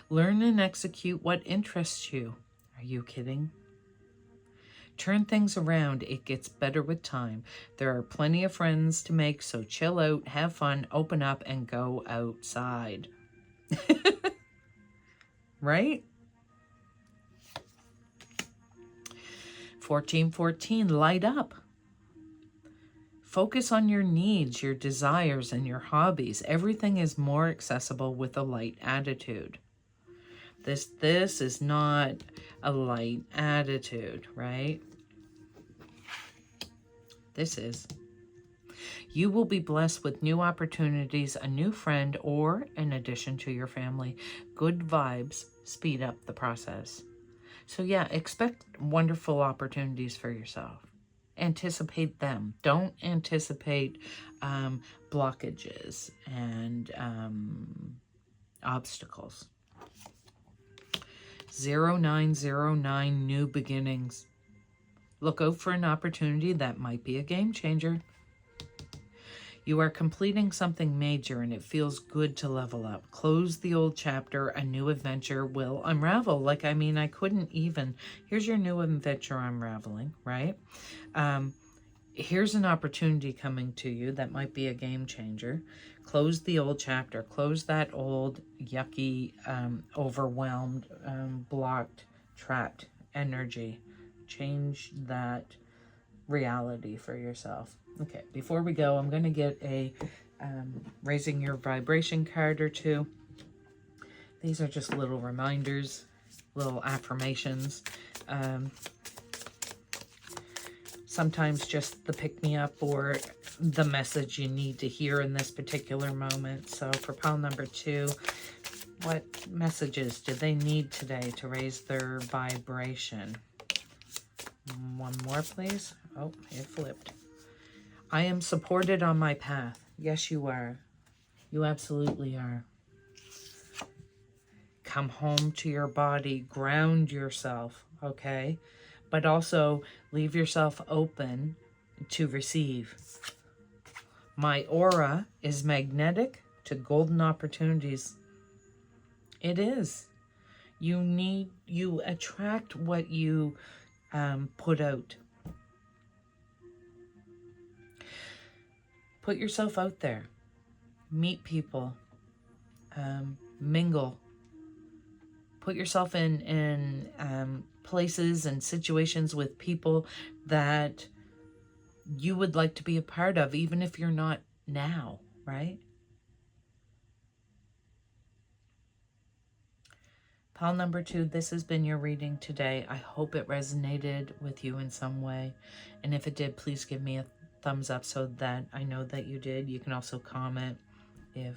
Learn and execute what interests you. Are you kidding? Turn things around. It gets better with time. There are plenty of friends to make, so chill out, have fun, open up, and go outside. Right? 1414, light up. Focus on your needs, your desires, and your hobbies. Everything is more accessible with a light attitude. This is not a light attitude, right? This is. You will be blessed with new opportunities, a new friend, or an addition to your family. Good vibes speed up the process. So yeah, expect wonderful opportunities for yourself. Anticipate them. Don't anticipate blockages and obstacles. 0909, new beginnings. Look out for an opportunity that might be a game changer. You are completing something major and it feels good to level up. Close the old chapter, a new adventure will unravel. I couldn't even. Here's your new adventure unraveling, right? Here's an opportunity coming to you that might be a game changer. Close the old chapter. Close that old, yucky, overwhelmed, blocked, trapped energy. Change that reality for yourself. Okay, before we go, I'm going to get a raising your vibration card or 2. These are just little reminders, little affirmations. Sometimes just the pick-me-up or the message you need to hear in this particular moment. So for pile number 2, what messages do they need today to raise their vibration? One more, please. Oh, it flipped. I am supported on my path. Yes, you are. You absolutely are. Come home to your body. Ground yourself, okay? But also leave yourself open to receive. My aura is magnetic to golden opportunities. It is. You attract what you put out. Put yourself out there. Meet people. Mingle. Put yourself in places and situations with people that you would like to be a part of, even if you're not now, right? Pile number 2, this has been your reading today. I hope it resonated with you in some way. And if it did, please give me a thumbs up so that I know that you did. You can also comment if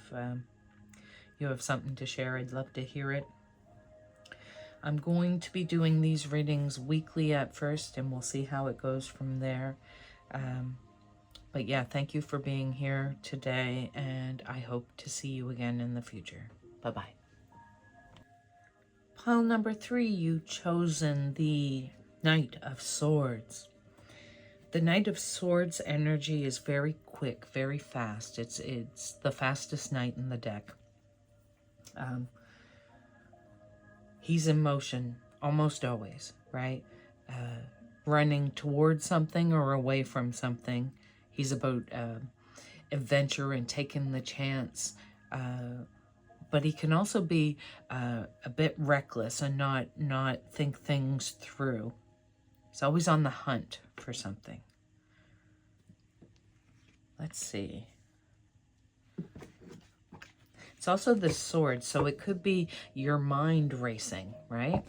you have something to share. I'd love to hear it. I'm going to be doing these readings weekly at first, and we'll see how it goes from there. But yeah, thank you for being here today, and I hope to see you again in the future. Bye-bye. Pile number 3, you've chosen the Knight of Swords. The Knight of Swords energy is very quick, very fast. It's the fastest knight in the deck. He's in motion almost always, right? Running towards something or away from something. He's about adventure and taking the chance. But he can also be a bit reckless and not think things through. He's always on the hunt for something. Let's see. It's also the sword, so it could be your mind racing, right?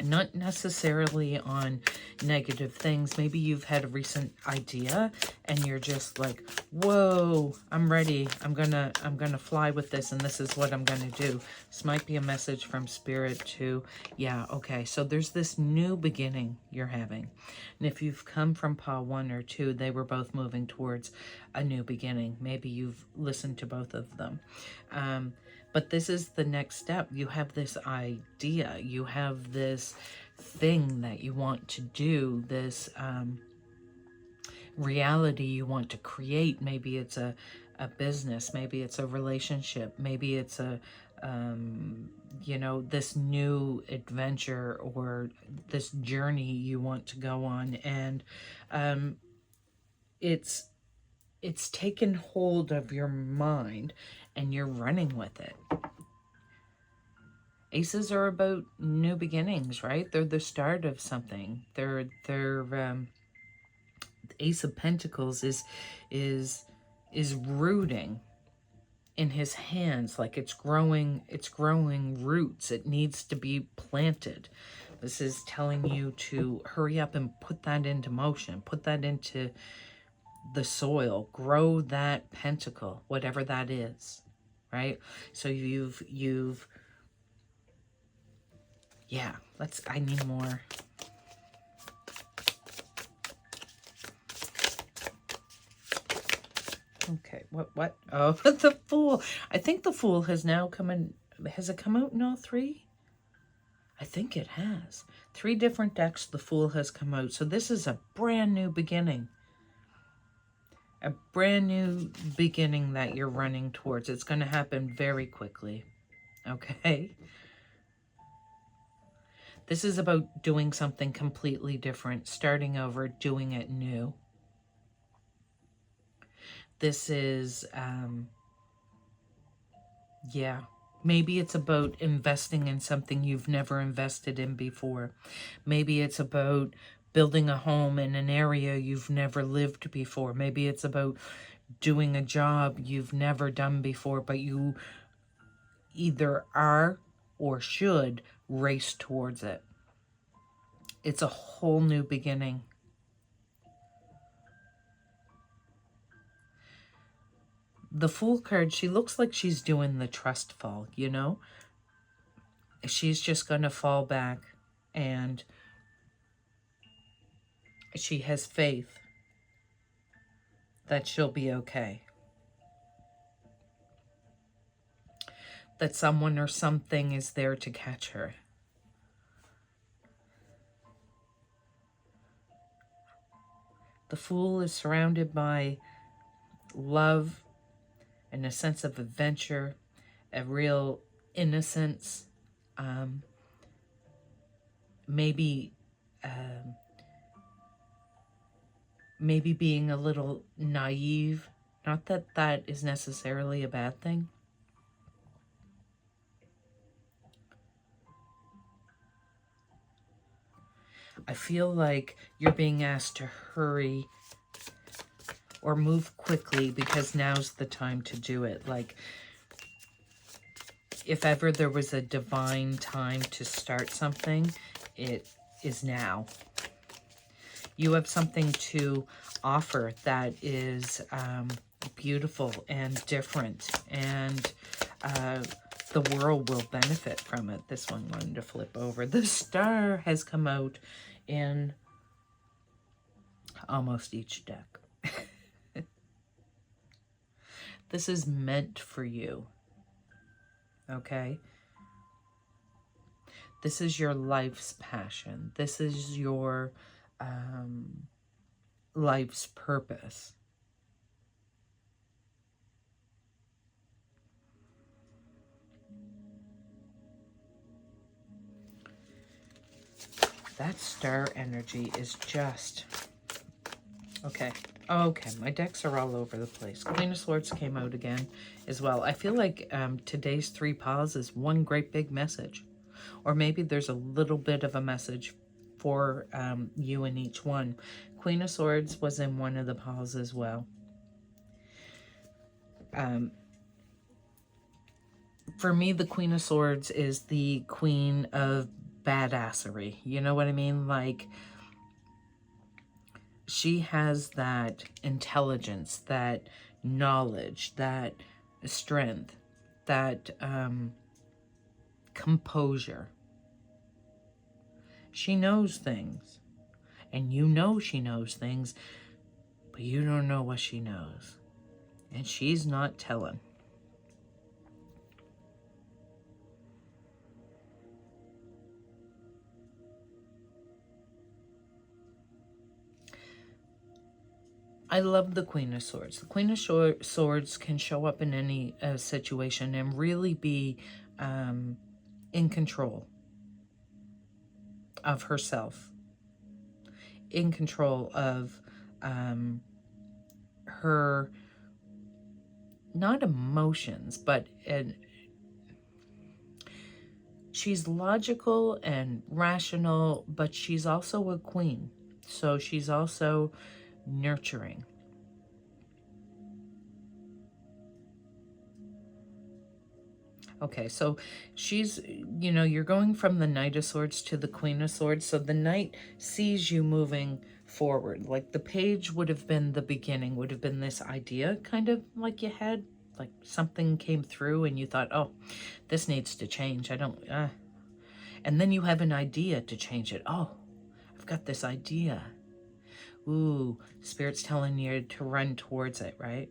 Not necessarily on negative things. Maybe you've had a recent idea and you're just like, whoa, I'm ready. I'm gonna fly with this, and this is what I'm gonna do. This might be a message from Spirit to, yeah, okay, so there's this new beginning you're having. And if you've come from pile 1 or 2, they were both moving towards a new beginning. Maybe you've listened to both of them. But this is the next step. You have this idea. You have this thing that you want to do, this reality you want to create. Maybe it's a business. Maybe it's a relationship. Maybe it's a, you know, this new adventure or this journey you want to go on. And it's taken hold of your mind and you're running with it. Aces are about new beginnings, right? They're the start of something. They're the Ace of Pentacles is rooting in his hands, like it's growing roots. It needs to be planted. This is telling you to hurry up and put that into motion, put that into the soil, grow that pentacle, whatever that is, right? So you've yeah, I need more. Okay, what? Oh, the Fool. I think the Fool has now come in. Has it come out in all 3? I think it has. 3 different decks, the Fool has come out. So this is a brand new beginning. A brand new beginning that you're running towards. It's going to happen very quickly. Okay? This is about doing something completely different, starting over, doing it new. This is, yeah, maybe it's about investing in something you've never invested in before. Maybe it's about building a home in an area you've never lived before. Maybe it's about doing a job you've never done before, but you either are or should race towards it. It's a whole new beginning. The Fool card, she looks like she's doing the trust fall, you know? She's just going to fall back and she has faith that she'll be okay. That someone or something is there to catch her. The Fool is surrounded by love and a sense of adventure, a real innocence, maybe being a little naive. Not that that is necessarily a bad thing. I feel like you're being asked to hurry or move quickly because now's the time to do it. Like, if ever there was a divine time to start something, it is now. You have something to offer that is beautiful and different and The world will benefit from it. This one wanted to flip over. The Star has come out in almost each deck. This is meant for you. Okay? This is your life's passion. This is your life's purpose. That Star energy is just... Okay. Okay, my decks are all over the place. Queen of Swords came out again as well. I feel like today's 3 piles is one great big message. Or maybe there's a little bit of a message for you in each one. Queen of Swords was in one of the piles as well. For me, the Queen of Swords is the queen of badassery. You know what I mean? Like, she has that intelligence, that knowledge, that strength, that composure. She knows things, and you know she knows things, but you don't know what she knows, and she's not telling. I love the Queen of Swords. The Queen of Swords can show up in any situation and really be in control of herself, in control of her, not emotions, but she's logical and rational, but she's also a queen. So she's also nurturing. Okay, so she's, you know, you're going from the Knight of Swords to the Queen of Swords. So the Knight sees you moving forward. Like the page would have been the beginning, would have been this idea kind of like you had, like something came through and you thought, oh, this needs to change. I don't, and then you have an idea to change it. Oh, I've got this idea. Ooh, Spirit's telling you to run towards it, right?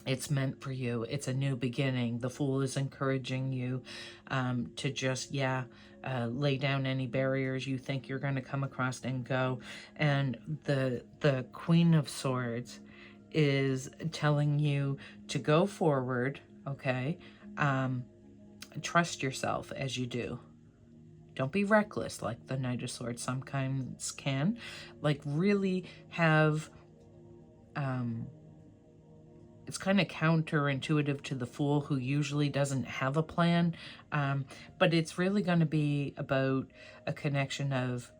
It's meant for you. It's a new beginning. The Fool is encouraging you to just, lay down any barriers you think you're going to come across and go. And the Queen of Swords is telling you to go forward, okay? Trust yourself as you do. Don't be reckless like the Knight of Swords sometimes can. Like really have, it's kind of counterintuitive to the Fool who usually doesn't have a plan. But it's really going to be about a connection of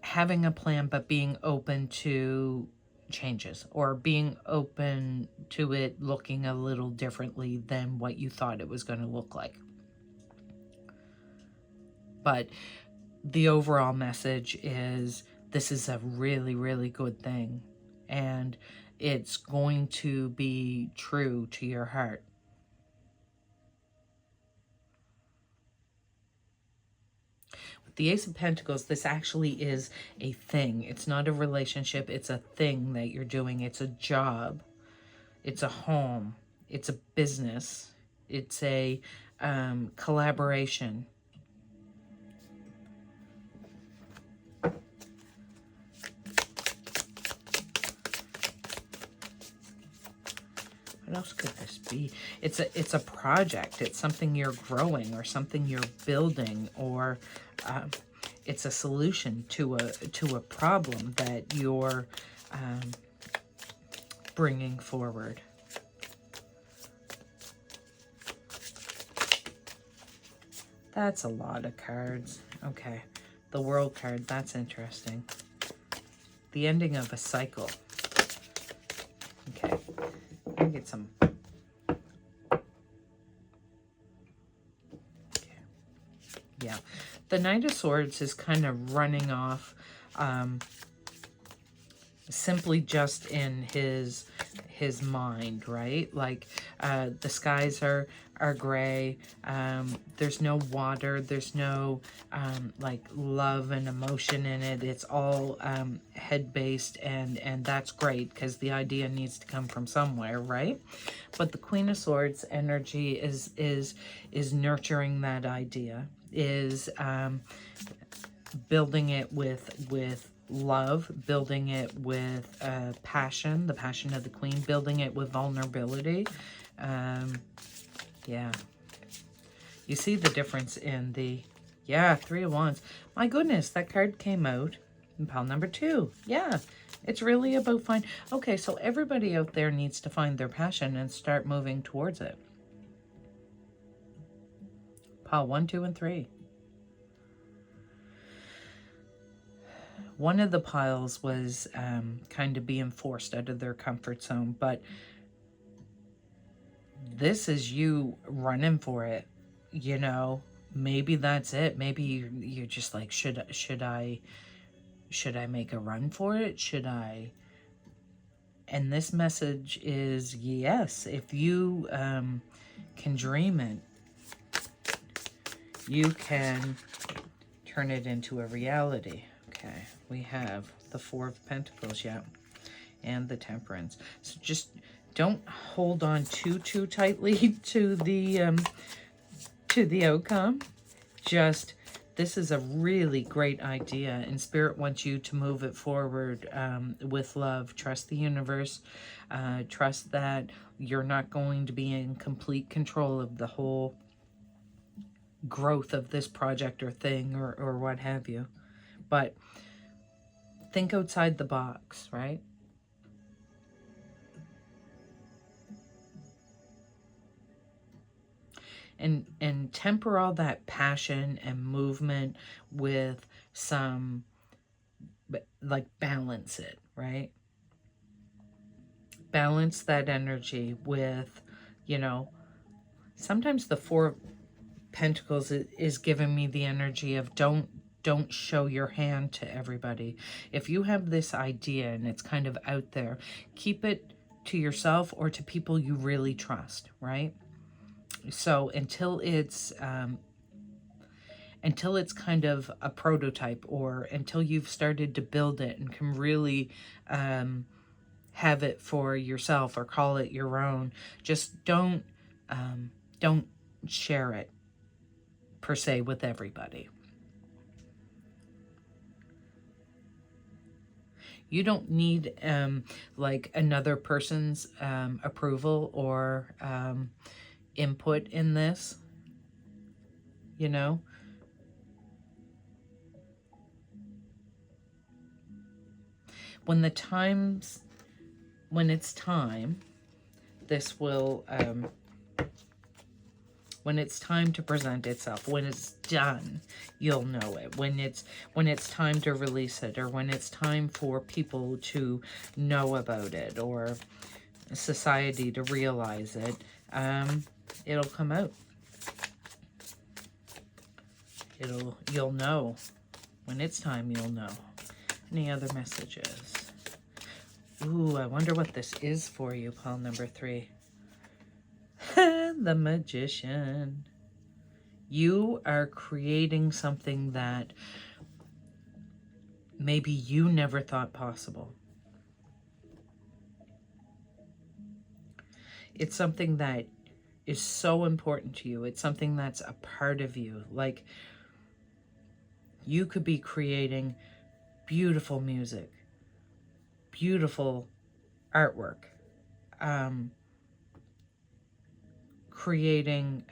having a plan, but being open to changes or being open to it looking a little differently than what you thought it was going to look like. But the overall message is this is a really, really good thing. And it's going to be true to your heart. With the Ace of Pentacles, this actually is a thing. It's not a relationship. It's a thing that you're doing. It's a job. It's a home. It's a business. It's a collaboration. What else could this be? It's a project. It's something you're growing or something you're building, or it's a solution to a problem that you're bringing forward. That's a lot of cards. Okay, the World card. That's interesting. The ending of a cycle. Okay. Let me get some. Okay. Yeah. The Knight of Swords is kind of running off simply just in his his mind, right? Like the skies are gray. There's no water. There's no like love and emotion in it. It's all head based, and that's great because the idea needs to come from somewhere, right? But the Queen of Swords energy is nurturing that idea, is building it with love, building it with passion, the passion of the Queen, building it with vulnerability. Yeah. You see the difference in the, yeah, Three of Wands. My goodness, that card came out in pile number 2. Yeah, it's really about okay, so everybody out there needs to find their passion and start moving towards it. Pile 1, 2, and 3. One of the piles was kind of being forced out of their comfort zone, but this is you running for it, you know. Maybe that's it. Maybe you're just like, should I make a run for it? Should I? And this message is yes. If you can dream it, you can turn it into a reality. Okay, we have the Four of Pentacles, yeah, and the Temperance. So just don't hold on too tightly to the outcome. Just, this is a really great idea, and Spirit wants you to move it forward with love. Trust the universe. Trust that you're not going to be in complete control of the whole growth of this project or thing or what have you. But think outside the box, right? And temper all that passion and movement with some, like, balance it, right? Balance that energy with, you know, sometimes the Four of Pentacles is giving me the energy of don't show your hand to everybody. If you have this idea and it's kind of out there, keep it to yourself or to people you really trust, right? So until it's kind of a prototype, or until you've started to build it and can really have it for yourself or call it your own, just don't share it per se with everybody. You don't need like another person's approval or input in this, you know. When it's time, this will when it's time to present itself, when it's done, you'll know it. When it's time to release it, or when it's time for people to know about it, or society to realize it, it'll come out. You'll know. When it's time, you'll know. Any other messages? Ooh, I wonder what this is for you, pile number 3. The Magician. You are creating something that maybe you never thought possible. It's something that is so important to you. It's something that's a part of you. Like, you could be creating beautiful music, beautiful artwork, creating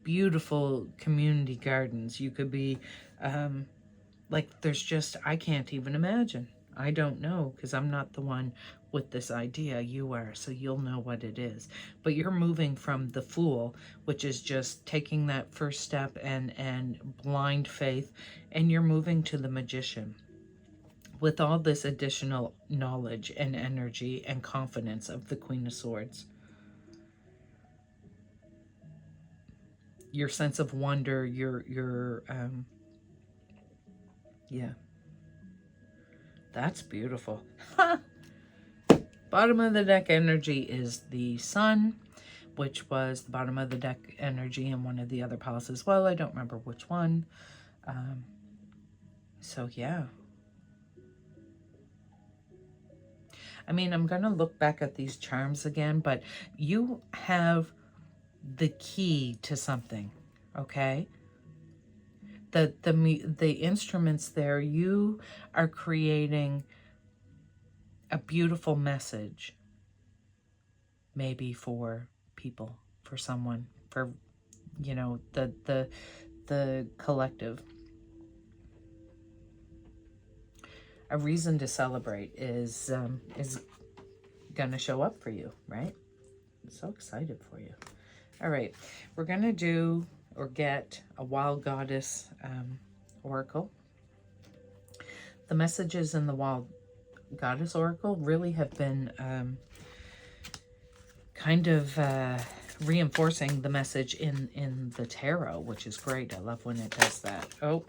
beautiful community gardens. You could be like, there's just, I can't even imagine. I don't know, because I'm not the one with this idea. You are, so you'll know what it is. But you're moving from the Fool, which is just taking that first step and blind faith, and you're moving to the Magician with all this additional knowledge and energy and confidence of the Queen of Swords. Your sense of wonder, your yeah. That's beautiful. Bottom of the deck energy is the Sun, which was the bottom of the deck energy in one of the other piles as well. I don't remember which one. So yeah. I mean, I'm going to look back at these charms again, but you have the key to something, okay? The instruments there, you are creating a beautiful message, maybe for people, for someone, for, you know, the collective. A reason to celebrate is going to show up for you, right? I'm so excited for you. All right, we're going to do or get a Wild Goddess Oracle. The messages in the Wild Goddess Oracle really have been kind of reinforcing the message in the tarot, which is great. I love when it does that. Oh,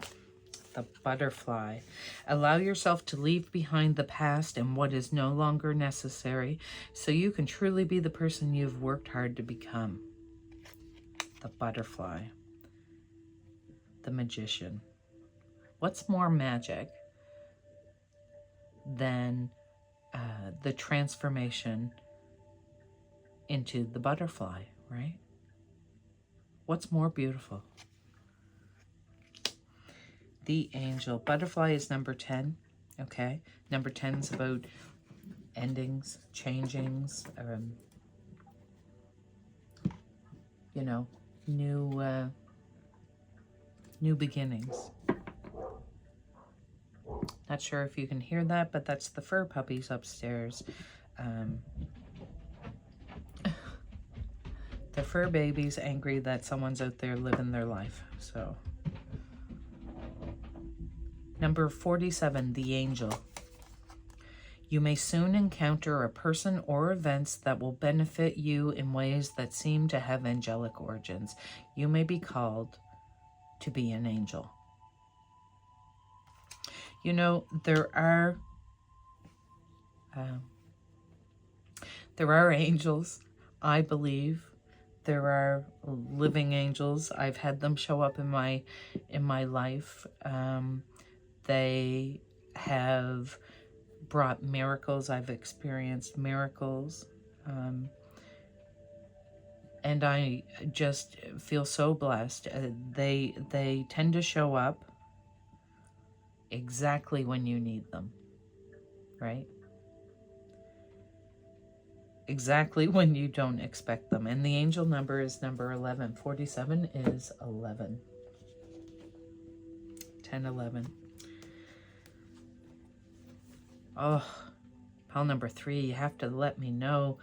the butterfly. Allow yourself to leave behind the past and what is no longer necessary so you can truly be the person you've worked hard to become. The butterfly. The magician. What's more magic than the transformation into the butterfly, right? What's more beautiful? The angel. Butterfly is number 10, okay? Number 10 is about endings, changings, you know, new beginnings. Not sure if you can hear that, but that's the fur puppies upstairs. The fur baby's angry that someone's out there living their life. So, number 47, the angel. You may soon encounter a person or events that will benefit you in ways that seem to have angelic origins. You may be called to be an angel. You know, there are angels, I believe. There are living angels. I've had them show up in my life. They have brought miracles. I've experienced miracles. And I just feel so blessed. They tend to show up exactly when you need them, right? Exactly when you don't expect them. And the angel number is number 11. 47 is 11. 10, 11. Oh, pile number 3, you have to let me know.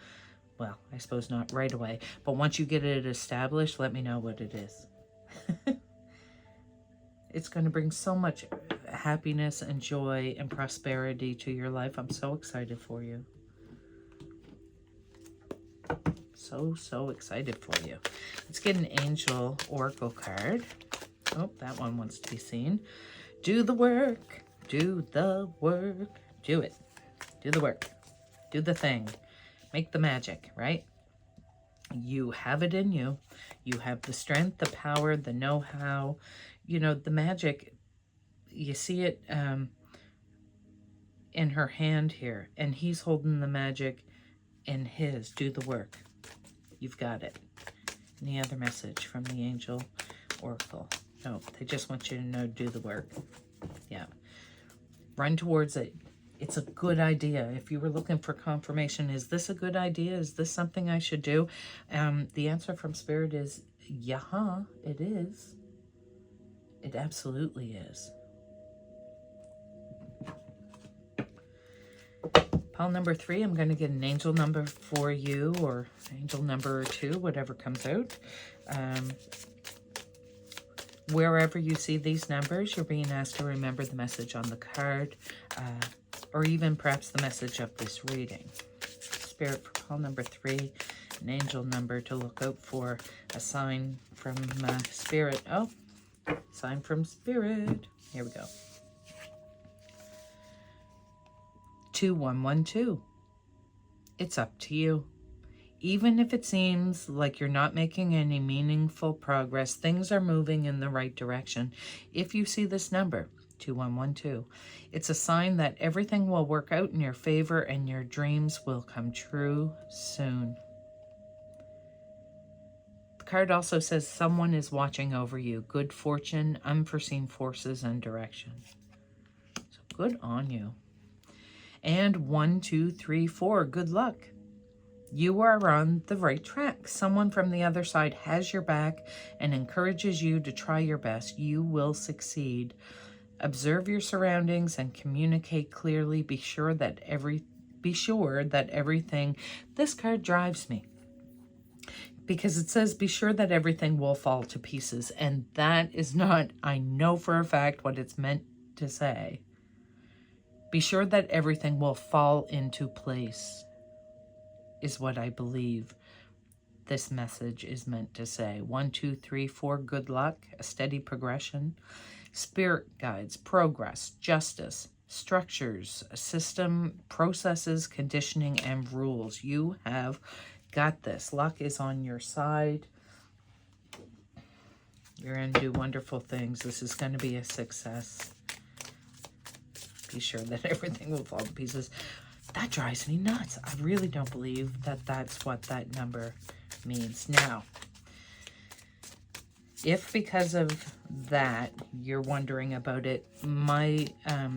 Well, I suppose not right away, but once you get it established, let me know what it is. It's going to bring so much happiness and joy and prosperity to your life. I'm so excited for you. So excited for you. Let's get an angel oracle card. Oh, that one wants to be seen. Do the work. Do the work. Do it. Do the work. Do the thing. Make the magic, right? You have it in you. You have the strength, the power, the know-how. You know, the magic, you see it in her hand here. And he's holding the magic in his. Do the work. You've got it. Any other message from the angel oracle? No, they just want you to know, do the work. Yeah. Run towards it. It's a good idea. If you were looking for confirmation, is this a good idea? Is this something I should do? The answer from Spirit is, yeah, it is. It absolutely is. Pile number 3, I'm going to get an angel number for you, or angel number 2, whatever comes out. Wherever you see these numbers, you're being asked to remember the message on the card, or even perhaps the message of this reading. Spirit for pile number 3, an angel number to look out for, a sign from Spirit. Oh, sign from Spirit. Here we go. 2112. It's up to you. Even if it seems like you're not making any meaningful progress, things are moving in the right direction. If you see this number, 2112, it's a sign that everything will work out in your favor and your dreams will come true soon. The card also says someone is watching over you. Good fortune, unforeseen forces, and direction. So good on you. And 1, 2, 3, 4, good luck. You are on the right track. Someone from the other side has your back and encourages you to try your best. You will succeed. Observe your surroundings and communicate clearly. Be sure that everything, this card drives me, because it says be sure that everything will fall to pieces, and that is not, I know for a fact, what it's meant to say. Be sure that everything will fall into place is what I believe this message is meant to say. 1, 2, 3, 4, good luck, a steady progression, spirit guides, progress, justice, structures, a system, processes, conditioning, and rules. You have got this. Luck is on your side. You're going to do wonderful things. This is going to be a success. Be sure that everything will fall to pieces. That drives me nuts. I really don't believe that that's what that number means. Now, if because of that you're wondering about it, my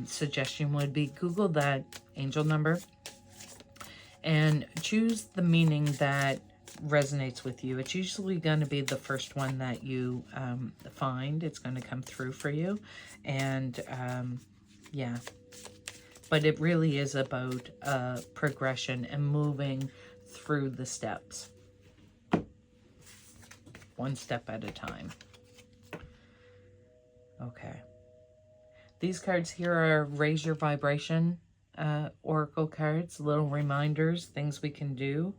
suggestion would be Google that angel number and choose the meaning that resonates with you. It's usually going to be the first one that you find. It's going to come through for you. And yeah, but it really is about progression and moving through the steps, one step at a time. Okay. These cards here are Raise Your Vibration Oracle cards, little reminders, things we can do.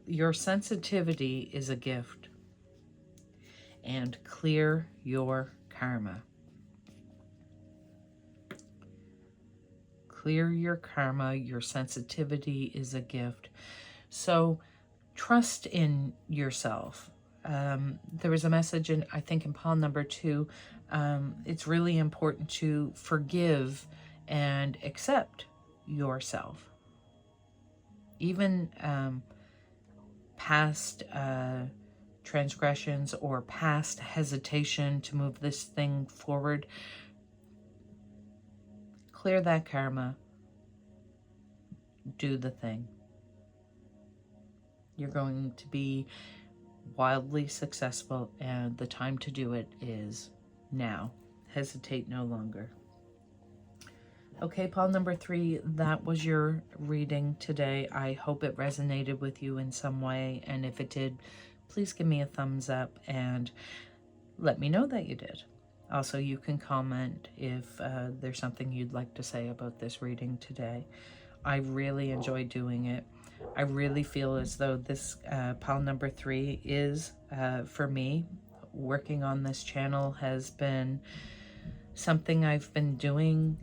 Your sensitivity is a gift. And clear your karma. Clear your karma. Your sensitivity is a gift. So trust in yourself. There was a message in, I think, in pile number 2. It's really important to forgive and accept yourself. Even past transgressions or past hesitation to move this thing forward. Clear that karma. Do the thing. You're going to be wildly successful, and the time to do it is now. Hesitate no longer. Okay, pile number 3, that was your reading today. I hope it resonated with you in some way, and if it did, please give me a thumbs up and let me know that you did. Also, you can comment if there's something you'd like to say about this reading today. I really enjoyed doing it. I really feel as though this pile number 3 is, for me, working on this channel has been something I've been doing.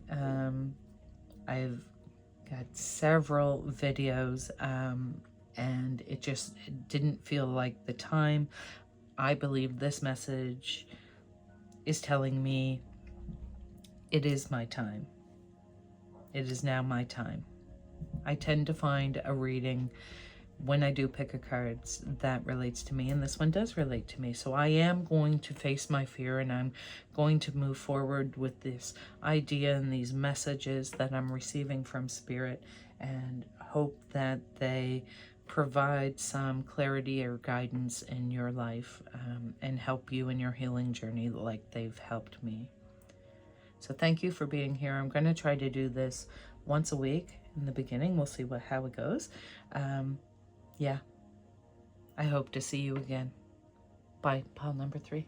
I've got several videos, and it didn't feel like the time. I believe this message is telling me it is my time. It is now my time. I tend to find a reading when I do pick a card that relates to me, and this one does relate to me. So I am going to face my fear, and I'm going to move forward with this idea and these messages that I'm receiving from Spirit, and hope that they provide some clarity or guidance in your life, and help you in your healing journey like they've helped me. So thank you for being here. I'm going to try to do this once a week in the beginning. We'll see how it goes. Yeah, I hope to see you again. Bye, pile number 3.